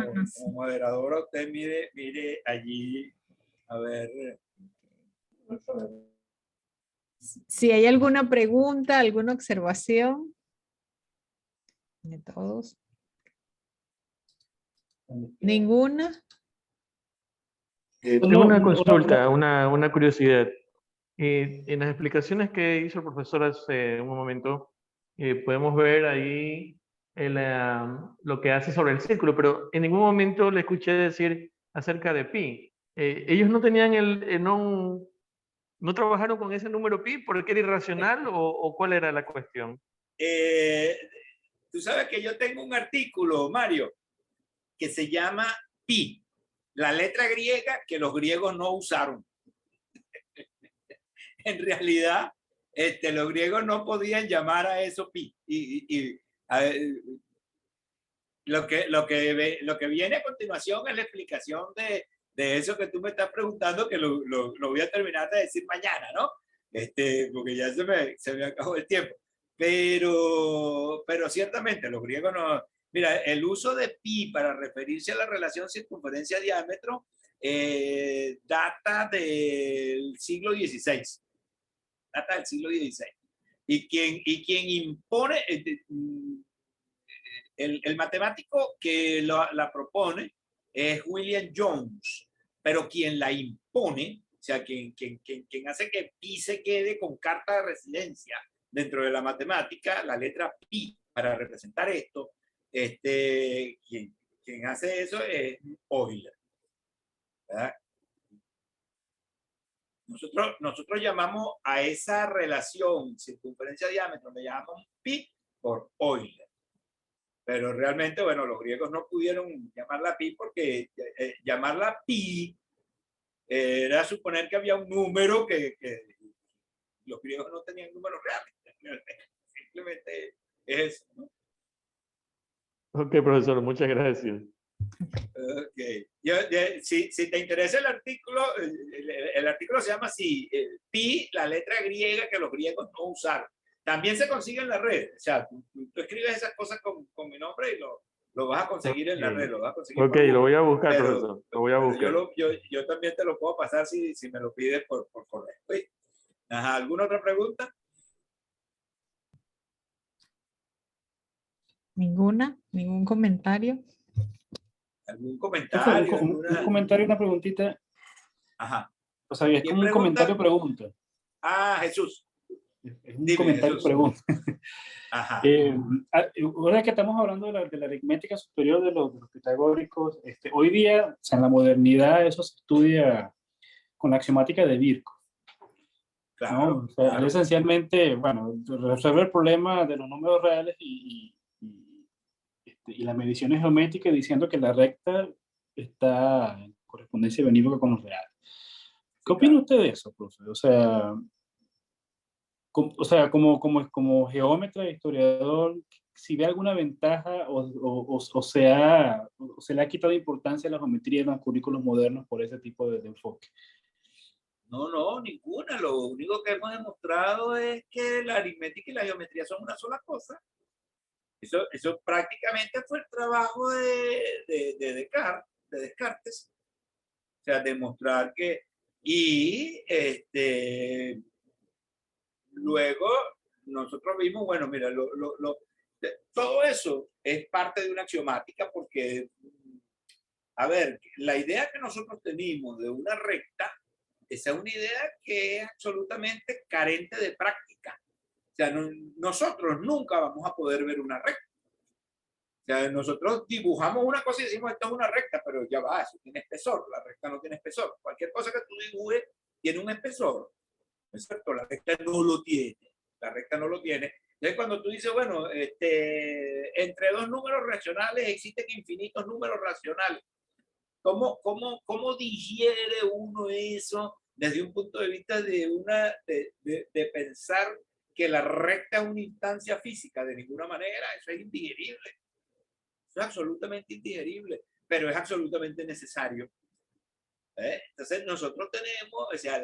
moderadora, usted mire allí, a ver. Si hay alguna pregunta, alguna observación de todos. ¿Ninguna? Tengo una consulta, una curiosidad. En las explicaciones que hizo el profesor hace un momento, podemos ver ahí lo que hace sobre el círculo, pero en ningún momento le escuché decir acerca de pi. Ellos no tenían no trabajaron con ese número pi porque era irracional o cuál era la cuestión. Tú sabes que yo tengo un artículo, Mario, que se llama pi, la letra griega que los griegos no usaron. En realidad, los griegos no podían llamar a eso pi. Lo que viene a continuación es la explicación de eso que tú me estás preguntando, que lo voy a terminar de decir mañana, ¿no? Porque ya se me acabó el tiempo. Pero ciertamente los griegos no... Mira, el uso de pi para referirse a la relación circunferencia-diámetro data del siglo XVI. Data del siglo XVI. Y quien impone... el matemático que la propone es William Jones, pero quien la impone, o sea, quien hace que pi se quede con carta de residencia dentro de la matemática, la letra pi para representar esto, quien hace eso es Euler, ¿verdad? Nosotros llamamos a esa relación circunferencia-diámetro, le llamamos pi por Euler. Pero realmente, bueno, los griegos no pudieron llamarla pi porque llamarla pi era suponer que había un número que los griegos no tenían números reales. Simplemente es eso, ¿no? Ok, profesor, muchas gracias. Okay. Si te interesa el artículo se llama así, pi, la letra griega que los griegos no usaron. También se consigue en la red. O sea, tú escribes esas cosas con mi nombre y lo vas a conseguir en la red. Lo vas a conseguir Ok, lo voy a buscar, profesor. Lo voy a buscar. Yo también te lo puedo pasar si me lo pides por correo. Ajá, ¿alguna otra pregunta? ¿Ninguna? ¿Ningún comentario? ¿Algún Profe, comentario? un comentario, una preguntita. Ajá. O sea, es ¿Quién como un pregunta? comentario-pregunta. Ah, Jesús. Es un Dime, comentario-pregunta. Ajá. Ahora que estamos hablando de la aritmética superior de los pitagóricos, hoy día, o sea, en la modernidad, eso se estudia con la axiomática de Birkhoff. Claro, ¿No? O sea, claro. esencialmente, bueno, resolver el problema de los números reales y las mediciones geométricas diciendo que la recta está en correspondencia benéfica con los reales. ¿Qué opina usted de eso, profe? O sea, como geómetra e historiador, si ve alguna ventaja o se le ha quitado importancia a la geometría en los currículos modernos por ese tipo de enfoque. No, ninguna. Lo único que hemos demostrado es que la aritmética y la geometría son una sola cosa. Eso prácticamente fue el trabajo de Descartes. O sea, demostrar que... Y luego nosotros vimos, bueno, mira, todo eso es parte de una axiomática porque, a ver, la idea que nosotros tenemos de una recta, esa es una idea que es absolutamente carente de práctica. O sea, nosotros nunca vamos a poder ver una recta. O sea, nosotros dibujamos una cosa y decimos esto es una recta, pero ya va, eso tiene espesor, la recta no tiene espesor. Cualquier cosa que tú dibujes tiene un espesor, ¿no es cierto? La recta no lo tiene, la recta no lo tiene. Entonces cuando tú dices, bueno, entre dos números racionales existen infinitos números racionales. ¿Cómo digiere uno eso desde un punto de vista de pensar que la recta es una instancia física? De ninguna manera, eso es indigerible. Eso es absolutamente indigerible, pero es absolutamente necesario. Entonces nosotros tenemos, o sea,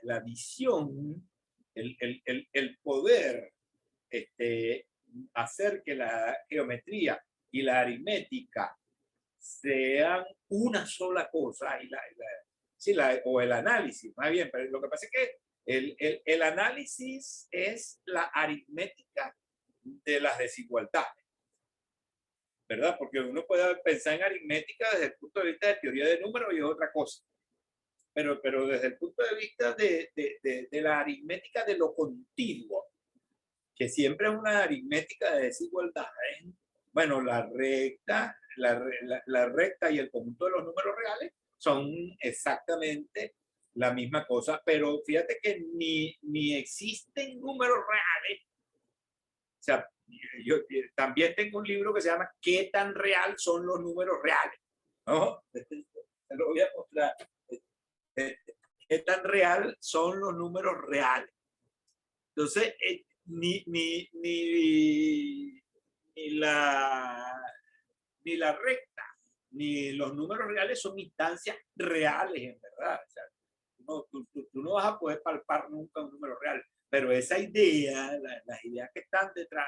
la visión, el poder hacer que la geometría y la aritmética sean una sola cosa, o el análisis, más bien, pero lo que pasa es que el análisis es la aritmética de las desigualdades, ¿verdad? Porque uno puede pensar en aritmética desde el punto de vista de teoría de números y es otra cosa. pero desde el punto de vista de la aritmética de lo continuo, que siempre es una aritmética de desigualdad, ¿eh? Bueno, la recta, la recta y el conjunto de los números reales son exactamente la misma cosa, pero fíjate que ni existen números reales. O sea, yo también tengo un libro que se llama ¿Qué tan real son los números reales? ¿No? Te lo voy a mostrar. ¿Qué tan real son los números reales? Entonces, ni la recta ni los números reales son instancias reales, en verdad. O sea, tú no vas a poder palpar nunca un número real, pero esa idea, las ideas que están detrás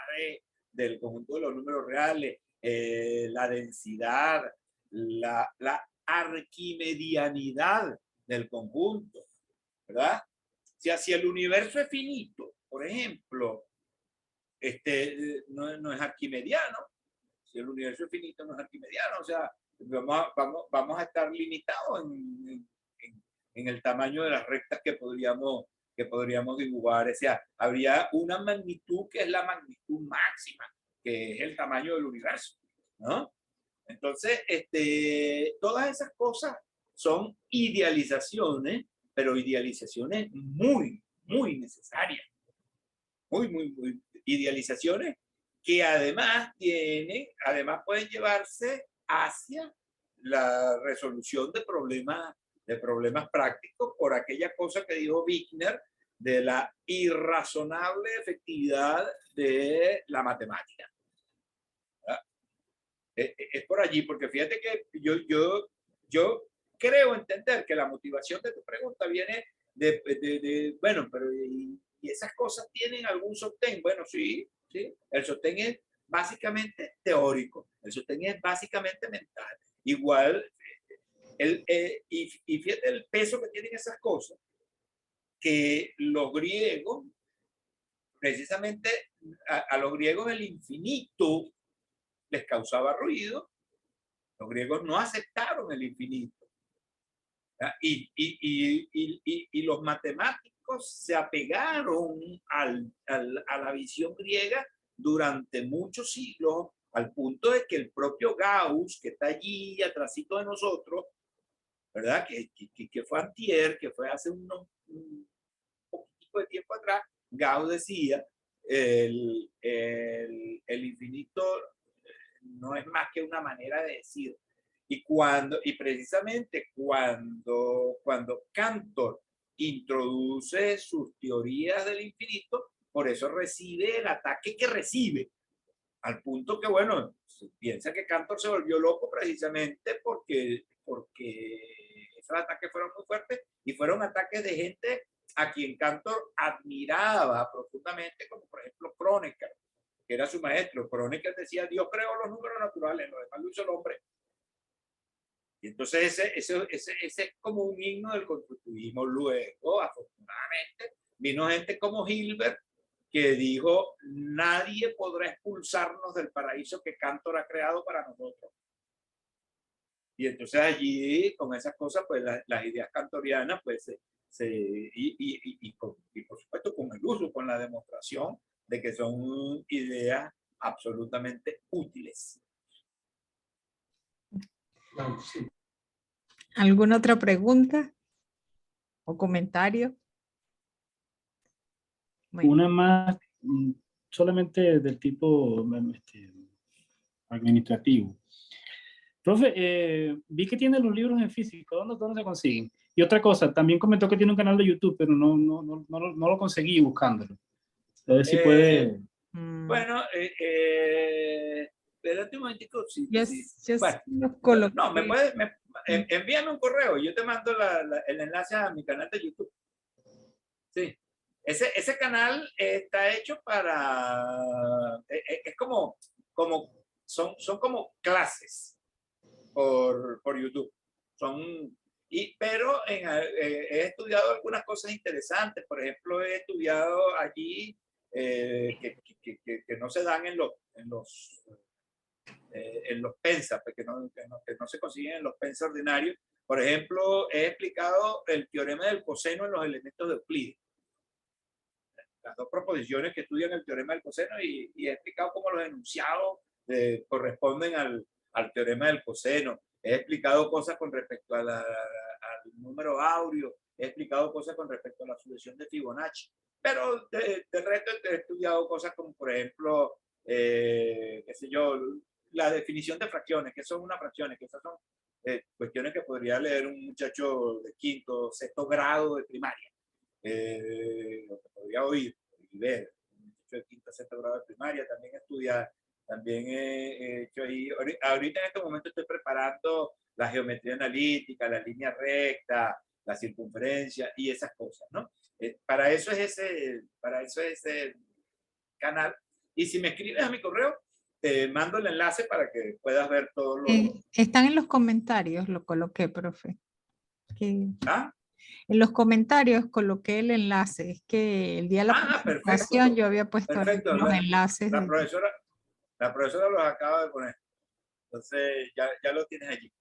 del conjunto de los números reales, la densidad, la arquimedianidad del conjunto, ¿verdad? Si el universo es finito, por ejemplo, no es arquimediano. Si el universo es finito, no es arquimediano. O sea, vamos a estar limitados en el tamaño de las rectas que podríamos dibujar. O sea, habría una magnitud que es la magnitud máxima, que es el tamaño del universo, ¿no? Entonces, todas esas cosas son idealizaciones, pero idealizaciones muy, muy necesarias. Muy idealizaciones que además pueden llevarse hacia la resolución de problemas prácticos por aquella cosa que dijo Wigner de la irrazonable efectividad de la matemática. ¿Verdad? Es por allí, porque fíjate que yo creo entender que la motivación de tu pregunta viene bueno, pero ¿y esas cosas tienen algún sostén? Bueno, sí. El sostén es básicamente teórico, el sostén es básicamente mental. Igual, y fíjate el peso que tienen esas cosas, que los griegos, precisamente a los griegos el infinito les causaba ruido, los griegos no aceptaron el infinito. Y los matemáticos se apegaron a la visión griega durante muchos siglos, al punto de que el propio Gauss, que está allí atrásito de nosotros, ¿verdad? Que fue antier, que fue hace un poquito de tiempo atrás, Gauss decía, el infinito no es más que una manera de decir. Y precisamente cuando Cantor introduce sus teorías del infinito, por eso recibe el ataque que recibe, al punto que, bueno, se piensa que Cantor se volvió loco precisamente porque esos ataques fueron muy fuertes y fueron ataques de gente a quien Cantor admiraba profundamente, como por ejemplo Kronecker, que era su maestro. Kronecker decía, Dios creó los números naturales, lo demás lo hizo el hombre. Y entonces ese es como un himno del constructivismo. Luego, afortunadamente, vino gente como Hilbert, que dijo, nadie podrá expulsarnos del paraíso que Cantor ha creado para nosotros. Y entonces allí, con esas cosas, pues las ideas cantorianas, pues, y por supuesto con el uso, con la demostración de que son ideas absolutamente útiles. ¿Alguna otra pregunta o comentario? Bueno, Una más, solamente del tipo administrativo. Profe, vi que tiene los libros en físico. ¿Dónde se consiguen? Y otra cosa, también comentó que tiene un canal de YouTube, pero no lo conseguí buscándolo. A ver si puede... Bueno, espérate un momentico. yo Bueno, los coloqué. no, envíame un correo, yo te mando el enlace a mi canal de YouTube. Sí. Ese canal está hecho para, es son como clases por YouTube. Pero he estudiado algunas cosas interesantes. Por ejemplo, he estudiado allí que no se dan en los PENSA, que no se consiguen en los PENSA ordinarios. Por ejemplo, he explicado el teorema del coseno en los elementos de Euclides. Las dos proposiciones que estudian el teorema del coseno y he explicado cómo los enunciados corresponden al teorema del coseno. He explicado cosas con respecto al número áureo, he explicado cosas con respecto a la sucesión de Fibonacci, pero de resto he estudiado cosas como, por ejemplo, qué sé yo, la definición de fracciones, qué son unas fracciones, que esas son cuestiones que podría leer un muchacho de quinto, sexto grado de primaria, lo que podría oír y ver, un muchacho de quinto, sexto grado de primaria, también estudiar. También he hecho ahí, ahorita en este momento estoy preparando la geometría analítica, la línea recta, la circunferencia y esas cosas, ¿no? Para eso es ese canal. Y si me escribes a mi correo, te mando el enlace para que puedas ver todo lo... Están en los comentarios, lo coloqué, profe. ¿Ah? En los comentarios coloqué el enlace. Es que el día de la presentación perfecto. yo había puesto Perfecto. los enlaces. La profesora los acaba de poner. Entonces ya lo tienes allí.